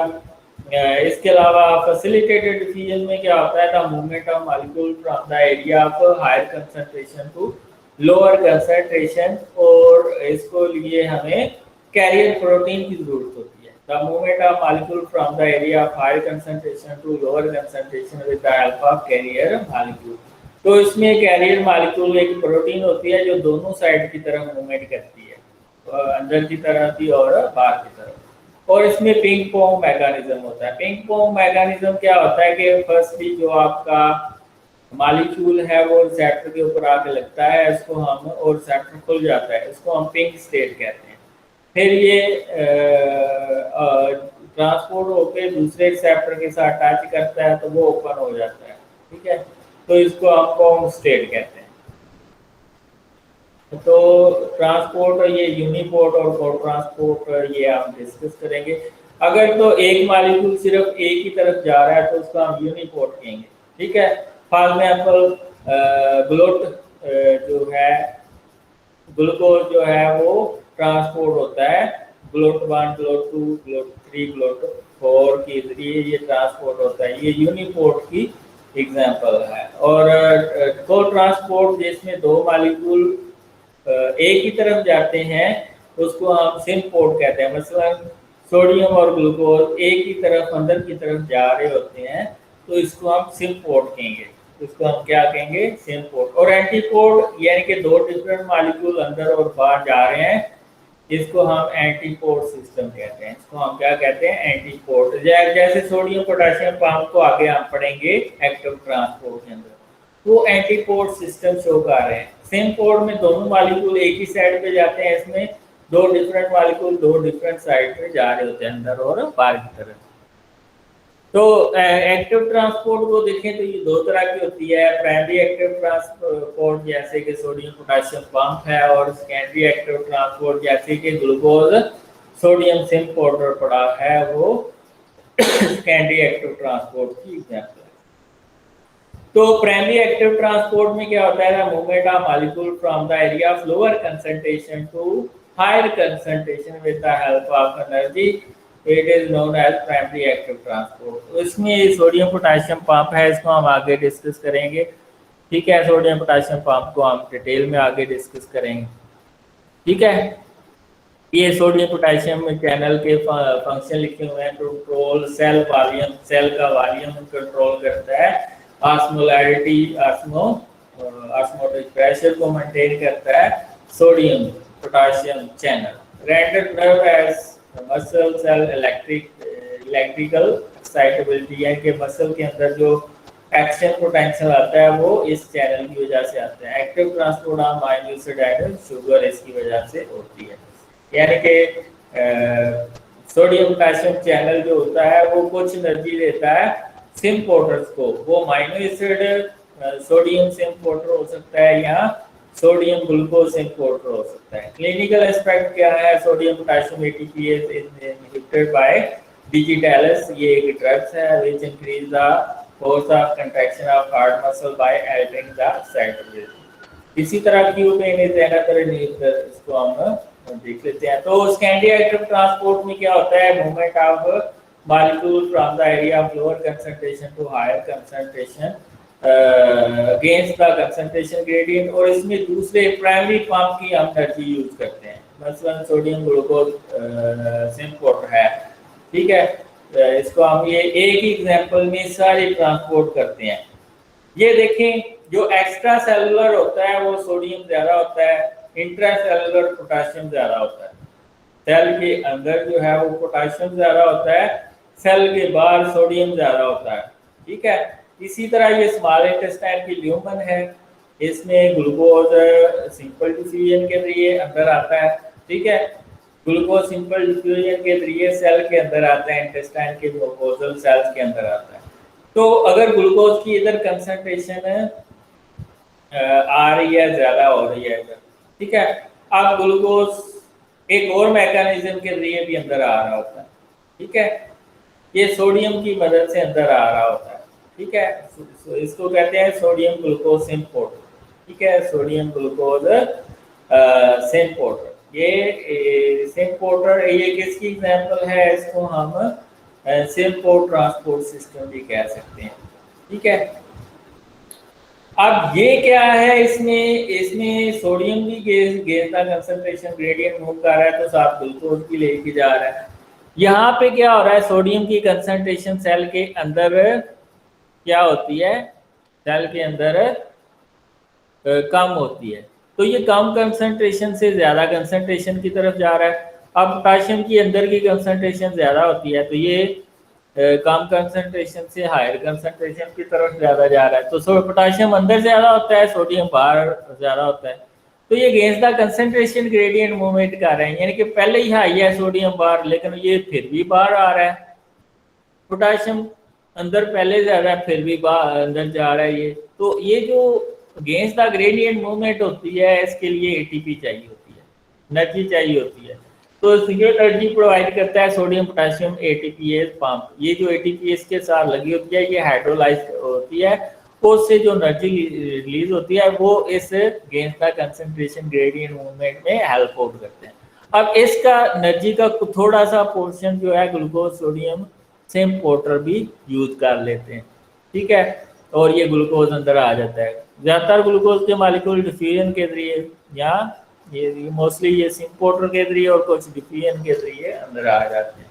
इसके अलावा फैसिलिटेटेड डिफ्यूजन में क्या होता है, the movement of molecule from the area of higher concentration to lower concentration, और इसको लिए हमें कैरियर प्रोटीन की जरूरत होती है। The movement of molecule from the area of higher concentration to lower concentration with the help of carrier molecule. तो इसमें कैरियर मॉलिक्यूल एक प्रोटीन होती है जो दोनों साइड की तरफ मूवमेंट करती है, अंदर की तरफ भी और बाहर की तरफ। और इसमें पिंग पोंग मैकेनिज्म होता है। पिंग पोंग मैकेनिज्म क्या होता है कि फर्स्टली जो आपका मॉलिक्यूल है वो रिसेप्टर के ऊपर आके लगता है, इसको हम और रिसेप्टर खुल जाता है, इसको हम पिंग स्टेट कहते हैं। फिर ये ट्रांसपोर्ट होकर दूसरे रिसेप्टर के साथ टच करता है तो वो ओपन हो जाता है, ठीक है। तो इसको हम पोंग स्टेट कहते हैं। तो ट्रांसपोर्ट ये यूनिपोर्ट और को ट्रांसपोर्ट ये हम डिस्कस करेंगे। अगर तो एक मॉलिक्यूल सिर्फ एक ही तरफ जा रहा है तो उसको हम यूनिपोर्ट कहेंगे, ठीक है। फॉर एग्जाम्पल ग्लूट जो है, ग्लूकोज जो है वो ट्रांसपोर्ट होता है ग्लूट 1, ग्लूट 2, ग्लूट 3, ग्लूट 4 के जरिए ये ट्रांसपोर्ट होता है। ये यूनिपोर्ट की एग्जाम्पल है। और को ट्रांसपोर्ट जिसमें दो मॉलिक्यूल एक ही तरफ जाते हैं उसको हम सिम्पोर्ट कहते हैं। मसलन सोडियम और ग्लूकोज एक ही तरफ अंदर की तरफ जा रहे होते हैं तो इसको हम सिम्पोर्ट कहेंगे, इसको हम क्या कहेंगे, सिम्पोर्ट। और एंटीपोर्ट यानी कि दो डिफरेंट मॉलिक्यूल अंदर और बाहर जा रहे हैं, इसको हम एंटीपोर्ट सिस्टम कहते हैं। इसको हम क्या कहते हैं, एंटीपोर्ट। जैसे सोडियम पोटेशियम पंप को आगे हम पढ़ेंगे एक्टिव ट्रांसपोर्ट के अंदर, वो एंटीपोर्ट सिस्टम शो कर रहे हैं। सेम पोर्ट में दोनों मॉलिक्यूल एक ही साइड पे जाते हैं, इसमें दो डिफरेंट मॉलिक्यूल दो डिफरेंट साइड पे जा रहे होते हैं अंदर और बाहर की तरफ। तो एक्टिव ट्रांसपोर्ट को देखें तो ये दो तरह की होती है। प्राइमरी एक्टिव ट्रांसपोर्ट जैसे कि सोडियम पोटेशियम पंप है, और सेकेंडरी एक्टिव ट्रांसपोर्ट जैसे कि ग्लूकोज सोडियम सिम पाउडर पड़ा है, वो सेकेंडरी एक्टिव ट्रांसपोर्ट की एग्जाम्पल है। तो प्राइमरी एक्टिव ट्रांसपोर्ट में क्या होता है, movement of molecule from the area of lower concentration to higher concentration with the help of energy, it is known as primary active transport. तो इसमें sodium potassium pump है, इसको हम आगे डिस्कस करेंगे, ठीक है। सोडियम पोटेशियम पंप को हम डिटेल में आगे डिस्कस करेंगे, ठीक है। ये सोडियम पोटेशियम चैनल के फंक्शन लिखे हुए हैं। कंट्रोल सेल वॉल्यूम, सेल का वॉल्यूम कंट्रोल करता है। ऑस्मोलैरिटी, ऑस्मोटिक प्रेशर को मेंटेन करता है sodium potassium channel. Render nerve as muscle cell electrical excitability है कि मसल के अंदर जो एक्शन पोटेंशियल आता है वो इस चैनल की वजह से आता है। Active transport of amino acid and sugar इसकी वजह से होती है। यानी कि सोडियम पोटेशियम चैनल जो होता है वो कुछ एनर्जी देता है सिम पोर्टर्स को। वो amino acid sodium SIM porter हो सकता है या सोडियम ग्लूकोज सिम पोर्टर हो सकता है। क्लिनिकल एस्पेक्ट क्या है? Sodium potassium ATPase inhibited by digitalis, ये एक ड्रग्स है which increase the force of contraction of heart muscle by altering the excitability. इसी तरह क्यू पेन इज अनदर इसको हम देख लेते हैं। तो स्कैंडिया एक्टिव ट्रांसपोर्ट में क्या होता है? Movement of molecule from the area of lower concentration to higher concentration against the concentration gradient. और इसमें दूसरे प्राइमरी पंप की हम एनर्जी यूज करते हैं, मसलन सोडियम ग्लूकोज सिम पोर्टर है, ठीक है। इसको हम ये एक ही एग्जांपल में सारे ट्रांसपोर्ट करते हैं। ये देखें, जो एक्स्ट्रा सेलुलर होता है वो सोडियम ज्यादा होता है, इंट्रा सेलुलर पोटेशियम ज्यादा होता है। सेल के अंदर जो है वो पोटेशियम ज्यादा होता है, सेल के बाहर सोडियम ज्यादा होता है, ठीक है। इसी तरह ये स्मॉल इंटेस्टाइन की ल्यूमन है, इसमें ग्लूकोज सिंपल डिफ्यूजन के जरिए अंदर आता है, ठीक है। ग्लूकोज सिंपल डिफ्यूजन के जरिए सेल के अंदर आता है, इंटेस्टाइन के म्यूकोजल सेल्स के अंदर आता है। तो अगर ग्लूकोज की इधर कंसंट्रेशन आ रही है, ज्यादा हो रही है इधर, ठीक है। अब ग्लूकोज एक और मैकेनिज्म के जरिए भी अंदर आ रहा होता है, ठीक है। ये सोडियम की मदद से अंदर आ रहा होता है, ठीक है। इसको कहते हैं सोडियम ग्लूकोज सिम पोर्टर, ठीक है, सोडियम ग्लूकोज सिम पोर्टर। ये सिम पोर्टर ये किसकी एग्जांपल है? इसको हम सिम पोर्ट ट्रांसपोर्ट सिस्टम भी कह सकते हैं, ठीक है। अब ये क्या है? इसमें सोडियम भी गेज का कंसंट्रेशन ग्रेडियंट मूव कर रहा है, तो साथ ग्लूकोज भी लेके जा रहा है। यहाँ पे क्या हो रहा है? सोडियम की कंसंट्रेशन सेल के अंदर क्या होती है? सेल के अंदर कम होती है, तो ये कम कंसंट्रेशन से ज्यादा कंसंट्रेशन की तरफ जा रहा है। अब पोटेशियम की अंदर की कंसंट्रेशन ज्यादा होती है, तो ये कम कंसंट्रेशन से हायर कंसंट्रेशन की तरफ ज्यादा जा रहा है। तो पोटेशियम अंदर ज्यादा होता है, सोडियम बाहर ज्यादा होता है, तो ये against the concentration gradient movement कर रहे हैं। यानी कि पहले ही हाई है सोडियम बाहर, लेकिन ये फिर भी बाहर आ रहा है। पोटेशियम अंदर पहले ज्यादा है, फिर भी बाहर अंदर जा रहा है। ये तो ये जो अगेंस्ट द ग्रेडियंट मूवमेंट होती है, इसके लिए एटीपी चाहिए होती है, एनर्जी चाहिए होती है। तो ये एनर्जी प्रोवाइड करता है सोडियम पोटेशियम एटीपीएस पंप। ये जो एटीपीएस के साथ लगी होती है, ये हाइड्रोलाइज होती है, उससे जो एनर्जी रिलीज होती है वो इस against the concentration gradient movement में हेल्प आउट करते हैं। अब इसका एनर्जी का थोड़ा सा पोर्शन जो है ग्लूकोज सोडियम सिम पोर्टर भी यूज कर लेते हैं, ठीक है। और ये ग्लूकोज अंदर आ जाता है। ज्यादातर ग्लूकोज के मॉलिक्यूल डिफ्यूजन के जरिए या ये मोस्टली ये सिम पोर्टर के जरिए और कुछ डिफ्यूजन के जरिए अंदर आ जाते हैं।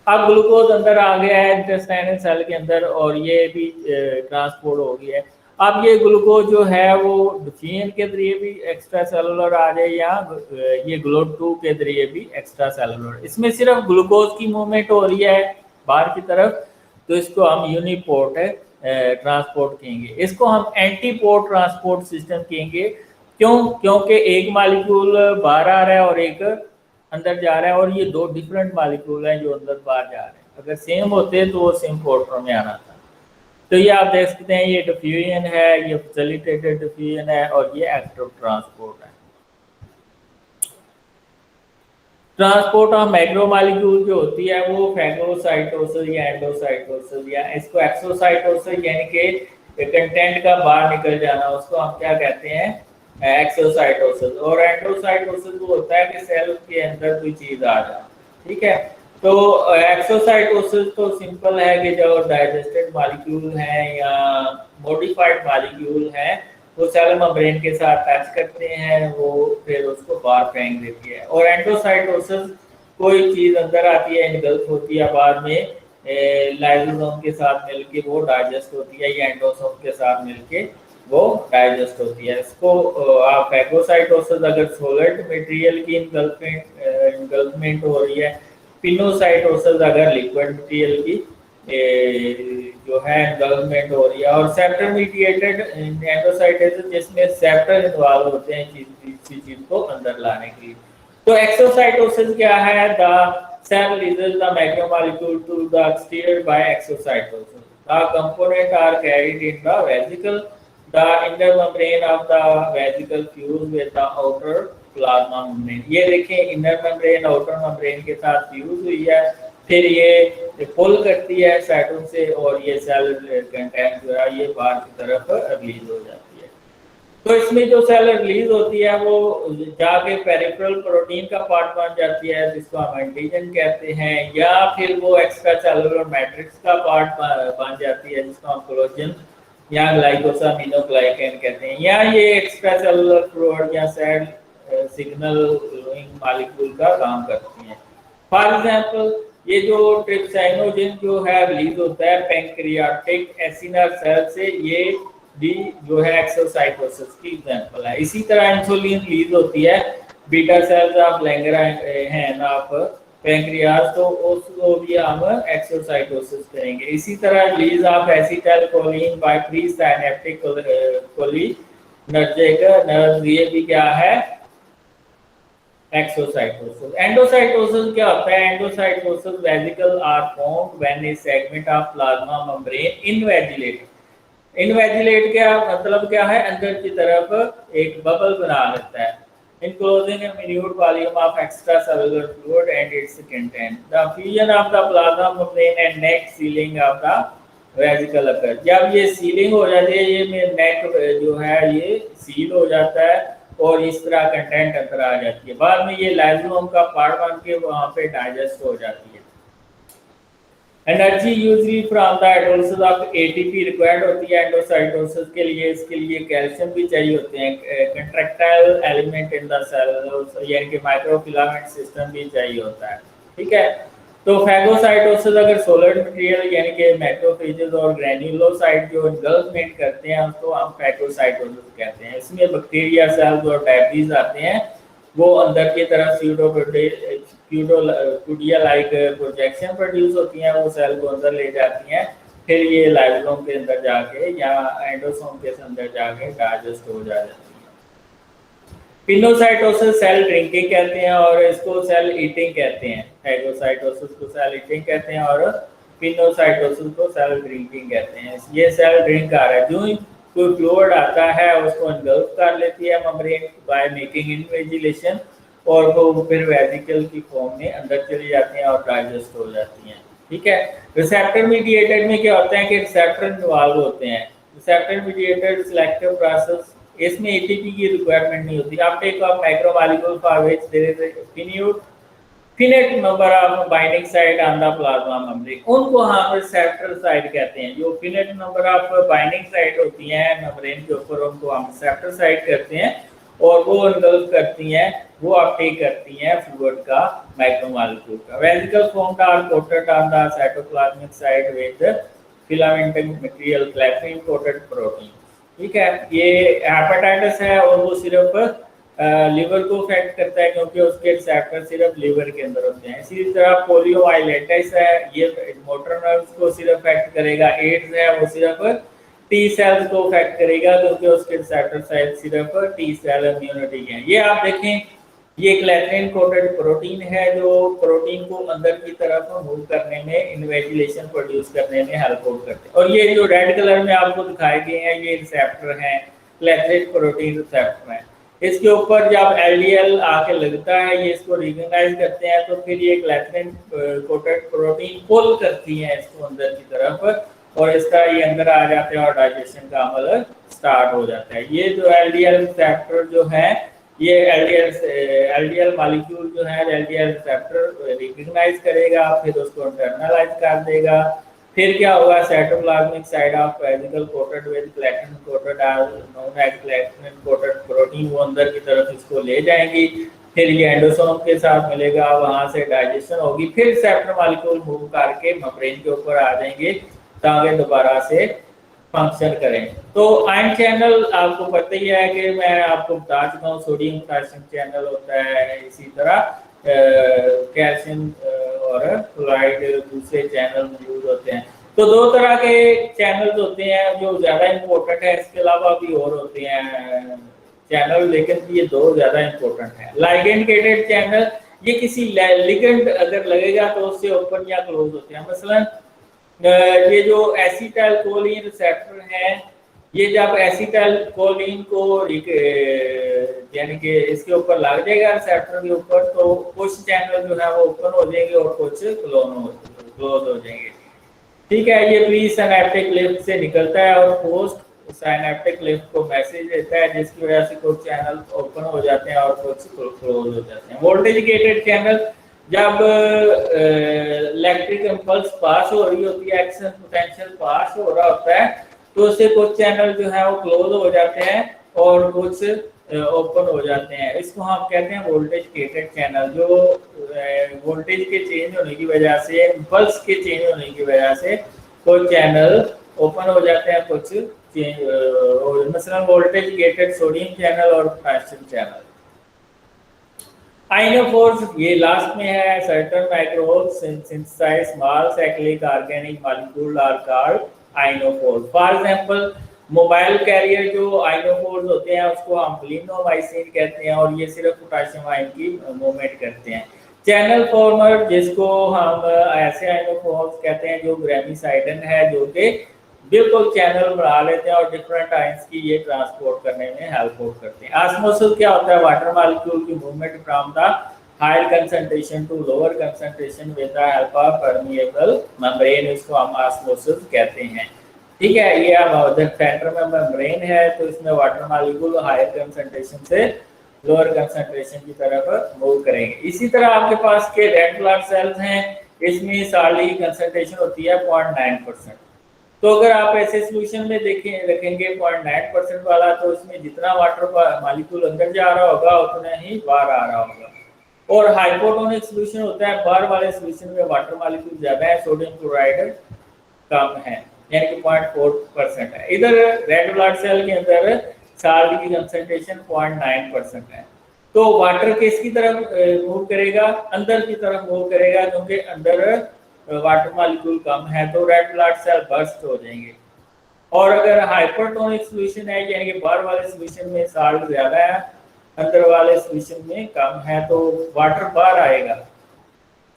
अब ग्लूकोज अंदर आ गया है इंटेस्टाइनल सेल के अंदर और ये भी ट्रांसपोर्ट हो गया है। अब ये ग्लूकोज जो है वो डिफ्यूजन के जरिए भी एक्स्ट्रा सेलुलर आ जाए या ये GLUT2 के जरिए भी एक्स्ट्रा सेलुलर। इसमें सिर्फ ग्लूकोज की मूवमेंट हो रही है बाहर की तरफ, तो इसको हम यूनिपोर्ट ट्रांसपोर्ट कहेंगे। इसको हम एंटीपोर्ट ट्रांसपोर्ट सिस्टम कहेंगे। क्यों? क्योंकि एक मॉलिक्यूल बाहर आ रहा है और एक अंदर जा रहा है, और ये दो डिफरेंट मॉलिक्यूल हैं जो अंदर बाहर जा रहे हैं। अगर सेम होते तो वो सेम पोर्टर में आना था। तो ये आप देख सकते हैं, ये डिफ्यूजन है, ये फैसिलिटेटेड डिफ्यूजन है और ये एक्टिव ट्रांसपोर्ट है। ट्रांसपोर्ट ऑफ मैक्रोमॉलिक्यूल जो होती है वो फैगोसाइटोसिस या एंडोसाइटोसिस या इसको एक्सोसाइटोसिस यानी कि कंटेंट का बाहर निकल जाना, उसको हम क्या कहते हैं? एक्सोसाइटोसिस। और एंडोसाइटोसिस वो होता है कि सेल के अंदर कोई चीज आ जाए, ठीक है। तो एक्सोसाइटोसिस तो सिंपल है कि जो डाइजेस्टेड मॉलिक्यूल हैं या मॉडिफाइड मॉलिक्यूल हैं वो सेल मेम्ब्रेन के साथ टच करते हैं, वो फिर उसको बाहर फेंक देती है। और एंडोसाइटोसिस कोई चीज अंदर आती है, इनगल्फ होती है, बाद में लाइसोसोम के साथ मिलके वो डाइजेस्ट होती है या एंडोसोम के साथ मिलके वो डाइजेस्ट होती है। इसको आप फैगोसाइटोसिस अगर सॉलिड मटेरियल की इनगल्फमेंट हो रही है पिनोसाइटोसिस अगर लिक्विड मटेरियल की जो है एनगल्फमेंट हो रही है, और सेप्टर मीडिएटेड एंडोसाइटोसिस जिसमें सेप्टर इन्वॉल्व होते हैं किसी चीज को अंदर लाने के लिए। तो एक्सोसाइटोसिस क्या है? The cell releases the macromolecule to the exterior by exocytosis. The components are carried in the vesicle. The inner membrane of the vesicle fuse with the outer plasma membrane. ये देखें, इनर मेम्ब्रेन आउटर मेम्ब्रेन के साथ fuse हुई है, फिर ये पुल करती है साइटों से और ये सेल कंटेंट जो है ये बाहर की तरफ रिलीज हो जाती है। तो इसमें जो सेल रिलीज होती है वो जाके पेरिफेरल प्रोटीन का पार्ट बन जाती है जिसको हम एंटीजन कहते हैं, या फिर वो एक्स्ट्रा सेलुलर मैट्रिक्स का पार्ट बन जाती है जिसको हम कोलेजन या ग्लाइकोसामिनोग्लाइकेन कहते हैं, या ये एक्स्ट्रा सेलुलर फ्लूइड या सेल सिग्नल मॉलिक्यूल का काम करती हैं। फॉर एग्जांपल ये जो ट्रिप्साइनोजिन जो है रिलीज होता है पैंक्रियाटिक एसिनर सेल से, ये भी जो है एक्सोसाइटोसिस की एग्जांपल है। इसी तरह इंसुलिन रिलीज होती है beta cells of Langerhans of pancreas, तो उसको भी हम एक्सोसाइटोसिस करेंगे। इसी तरह release of acetylcholine by presynaptic cholinergic nerve, ये भी क्या है? एक्सोसाइटोसिस। एंडोसाइटोसिस क्या होता है? Endocytosis vesicle are formed when a segment of plasma membrane invaginate. Invaginate क्या मतलब क्या है? अंदर की तरफ एक बबल बना लेता है, enclosing a minute volume of extracellular fluid and its content. The fusion of the plasma membrane and neck sealing of the vesicle occurs. जब ये सीलिंग हो जाती है, ये नेक जो है ये सील हो जाता है और इस तरह कंटेंट अंदर आ जाती है। बाद में ये लाइसोसोम का पार्ट बन के वहाँ पे डाइजेस्ट हो जाती है। Energy usually from the hydrolysis of ATP required होती है एंडोसाइटोसिस के लिए। इसके लिए कैल्शियम भी चाहिए होते हैं, contractile element in the cell यानी कि माइक्रोफिलामेंट सिस्टम भी चाहिए होता है। ठीक है, तो फैगोसाइटोसिस अगर सॉलिड मटेरियल यानी कि मैक्रोफेजेस और ग्रैन्युलोसाइट जो इनगल्फमेंट करते हैं उसको हम फैगोसाइटोसिस कहते हैं। इसमें बैक्टीरिया सेल्स और डैबरीज आते हैं, वो अंदर की तरफ स्यूडोपोडिया लाइक प्रोजेक्शन प्रोड्यूस होती हैं, वो सेल को अंदर ले जाती हैं, फिर ये लाइसोसोम के अंदर जाके या एंडोसोम के अंदर जाके डाइजेस्ट हो जाती है। पिनोसाइटोसिस सेल ड्रिंकिंग कहते हैं और इसको सेल ईटिंग कहते हैं। फैगोसाइटोसिस को सेल ईटिंग कहते हैं और पिनोसाइटोसिस को सेल ड्रिंकिंग कहते हैं। ये सेल ड्रिंक आ रहा है, जो कोई फ्लूइड आता है उसको एनगल्फ कर लेती है मेम्ब्रेन बाय मेकिंग इनवेजिलेशन, और वो फिर वेसिकल की फॉर्म में अंदर चली जाती हैं और डाइजेस्ट हो जाती हैं। ठीक है, रिसेप्टर मीडिएटेड में क्या होता है कि रिसेप्टर इन्वॉल्व होते हैं। रिसेप्टर मीडिएटेड सिलेक्टिव प्रोसेस, इसमें एटीपी की रिक्वायरमेंट नहीं होती। Uptake of micromolecule for which there is finite number of binding site on the plasma membrane, उनको हम रिसेप्टर साइट कहते हैं। जो finite number of binding site होती हैं मेम्ब्रेन के ऊपर, उनको हम रिसेप्टर साइट कहते हैं, और वो इनगल्फ करती हैं, वो अपटेक करती हैं फ्लूइड का, माइक्रोमॉलिक्यूल का। Vesicle formed are coated on the cytoplasmic site with filamenting material clathrin coated protein. ठीक है, ये हेपेटाइटिस है और वो सिर्फ लिवर को अफेक्ट करता है क्योंकि उसके रिसेप्टर सिर्फ लिवर के अंदर होते हैं। इसी तरह पोलियोमाइलेटिस है, ये मोटर नर्व्स को सिर्फ अफेक्ट करेगा। एड्स है, वो सिर्फ टी सेल्स को अफेक्ट करेगा क्योंकि उसके रिसेप्टर साइट सिर्फ टी सेल इम्यूनिटी है। ये आप देखें, ये क्लैथरीन कोटेड प्रोटीन है जो प्रोटीन को अंदर की तरफ मूव करने में, इनवेजिलेशन प्रोड्यूस करने में हेल्प करते हैं। और ये जो रेड कलर में आपको दिखाए गए हैं ये रिसेप्टर हैं, क्लैथरीन प्रोटीन रिसेप्टर हैं। इसके ऊपर जब एलडीएल आके लगता है, ये इसको रिकॉग्नाइज करते हैं, तो फिर ये क्लैथरीन कोटेड प्रोटीन पुल करती है इसको अंदर की तरफ, और इसका ये अंदर आ जाते हैं और डाइजेशन का अमल स्टार्ट हो जाता है। ये जो एलडीएल रिसेप्टर जो है, ये एलडीएल मॉलिक्यूल जो है एलडीएल रिसेप्टर रिकॉग्नाइज करेगा, फिर उसको इंटरनलाइज कर देगा। फिर क्या होगा, cytoplasmic site of vesicle coated with clathrin coated known as clathrin coated protein, वो अंदर की तरफ इसको ले जाएंगी, फिर ये एंडोसोम के साथ मिलेगा, वहां से डाइजेशन होगी, फिर रिसेप्टर मॉलिक्यूल मूव करके मेम्ब्रेन के ऊपर आ जाएंगे ताकि दोबारा से फंक्शन करें। तो आयन चैनल आपको पता ही है कि मैं आपको बता चुका हूँ, सोडियम पोटेशियम चैनल होता है, इसी तरह कैल्शियम और क्लोराइड दूसरे चैनल मौजूद होते हैं। तो दो तरह के चैनल्स होते हैं जो ज़्यादा इम्पोर्टेंट है, इसके अलावा भी और होते हैं चैनल, लेकिन ये दो ज़्यादा इम्पोर्टेंट है। लाइगेंड गेटेड चैनल, ये किसी लिगेंड अगर लगेगा तो उससे ओपन या क्लोज होते हैं। मसलन ये जो एसिटाइल कोलिन रिसेप्टर है, ये जब एसिटाइल कोलिन को यानी कि इसके ऊपर लग जाएगा रिसेप्टर के ऊपर, तो कुछ चैनल जो है वो ओपन हो जाएंगे और कुछ क्लोज हो जाएंगे। ठीक है, ये प्री सिनैप्टिक लिफ्ट से निकलता है और पोस्ट सिनैप्टिक लिफ्ट को मैसेज देता है, जिसकी वजह से कुछ चैनल ओपन हो जाते हैं और कुछ क्लोज हो जाते हैं। वोल्टेज गेटेड चैनल, जब इलेक्ट्रिक इम्पल्स पास हो रही होती है, एक्शन पोटेंशियल पास हो रहा होता है, तो उससे कुछ चैनल जो है वो क्लोज हो जाते हैं और कुछ ओपन हो जाते हैं। इसको हम कहते हैं वोल्टेज गेटेड चैनल, जो वोल्टेज के चेंज होने की वजह से, इम्पल्स के चेंज होने की वजह से कुछ चैनल ओपन हो जाते हैं, कुछ चेंज। मसलन वोल्टेज गेटेड सोडियम चैनल और पोटेशियम चैनल। आइनोफोर्स, ये लास्ट में है। Certain microbes synthesize small cyclic organic molecule are called ionophores. For example mobile carrier जो आइनोफोर्स होते हैं उसको हम लिनोमाइसिन कहते हैं, और ये सिर्फ पोटेशियम आयन की मूवमेंट करते हैं। चैनल फॉर्मर, जिसको हम ऐसे आइनोफोर्स कहते हैं जो ग्रेमिसाइडन है, जो कि बिल्कुल चैनल बना लेते हैं और डिफरेंट आयंस की ये ट्रांसपोर्ट करने में हेल्प करते हैं। ऑस्मोसिस क्या होता है? वाटर मॉलिक्यूल की movement from the higher concentration to lower concentration with the help of permeable membrane, इसको हम ऑस्मोसिस कहते हैं। ठीक है, ये अब सेंटर में मेम्ब्रेन है, तो इसमें वाटर मॉलिक्यूल हायर कंसंट्रेशन से लोअर कंसंट्रेशन की तरफ मूव करेंगे। इसी तरह आपके पास के रेड ब्लड सेल्स हैं, इसमें सारी कंसंट्रेशन होती है 0.9%। तो अगर आप ऐसे सॉल्यूशन में रखेंगे 0.9% वाला, तो इसमें जितना वाटर मॉलिक्यूल अंदर जा रहा होगा उतना ही बाहर आ रहा होगा। और हाइपोटोनिक सॉल्यूशन होता है, बाहर वाले सॉल्यूशन में वाटर मॉलिक्यूल ज्यादा है, सोडियम क्लोराइड कम है, यानी कि 0.4% है। इधर रेड ब्लड सेल के अंदर साल्ट की कंसंट्रेशन 0.9% है। तो वाटर किसकी तरफ मूव करेगा? अंदर की तरफ मूव करेगा, क्योंकि अंदर वाटर मॉलिक्यूल कम है, तो रेड ब्लड सेल बर्स्ट हो जाएंगे। और अगर हाइपरटोनिक सॉल्यूशन है, यानी कि बाहर वाले सॉल्यूशन में साल्ट ज्यादा है, अंदर वाले सॉल्यूशन में कम है, तो वाटर बाहर आएगा,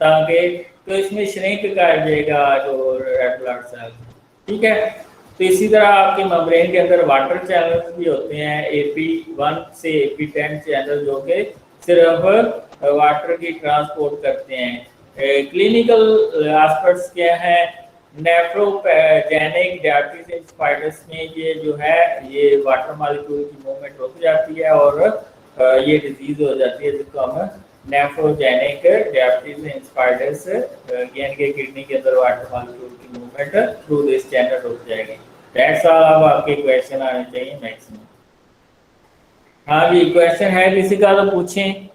ताकि तो इसमें श्रिंक कर जाएगा जो रेड ब्लड सेल। ठीक है, तो इसी तरह आपके मेम्ब्रेन के अंदर वाटर चैनल्स भी होते हैं, AP1 से AP10 चैनल, जो कि सिर्फ वाटर की ट्रांसपोर्ट करते हैं। क्लिनिकल एस्पेक्ट्स क्या है? नेफ्रोजेनिक डायबिटीज इन स्पाइडर्स में ये जो है ये वाटर मॉलिक्यूल की मूवमेंट रुक जाती है और ये डिजीज हो जाती है, जिसको हम नेफ्रोजेनिक डायबिटीज इन स्पाइडर्स, यानी कि किडनी के अंदर वाटर मॉलिक्यूल की मूवमेंट थ्रू दिस चैनल रुक जाएगी। That's all. अब आपके क्वेश्चन आने चाहिए मैक्सिमम। हाँ जी, क्वेश्चन है किसी का तो पूछें।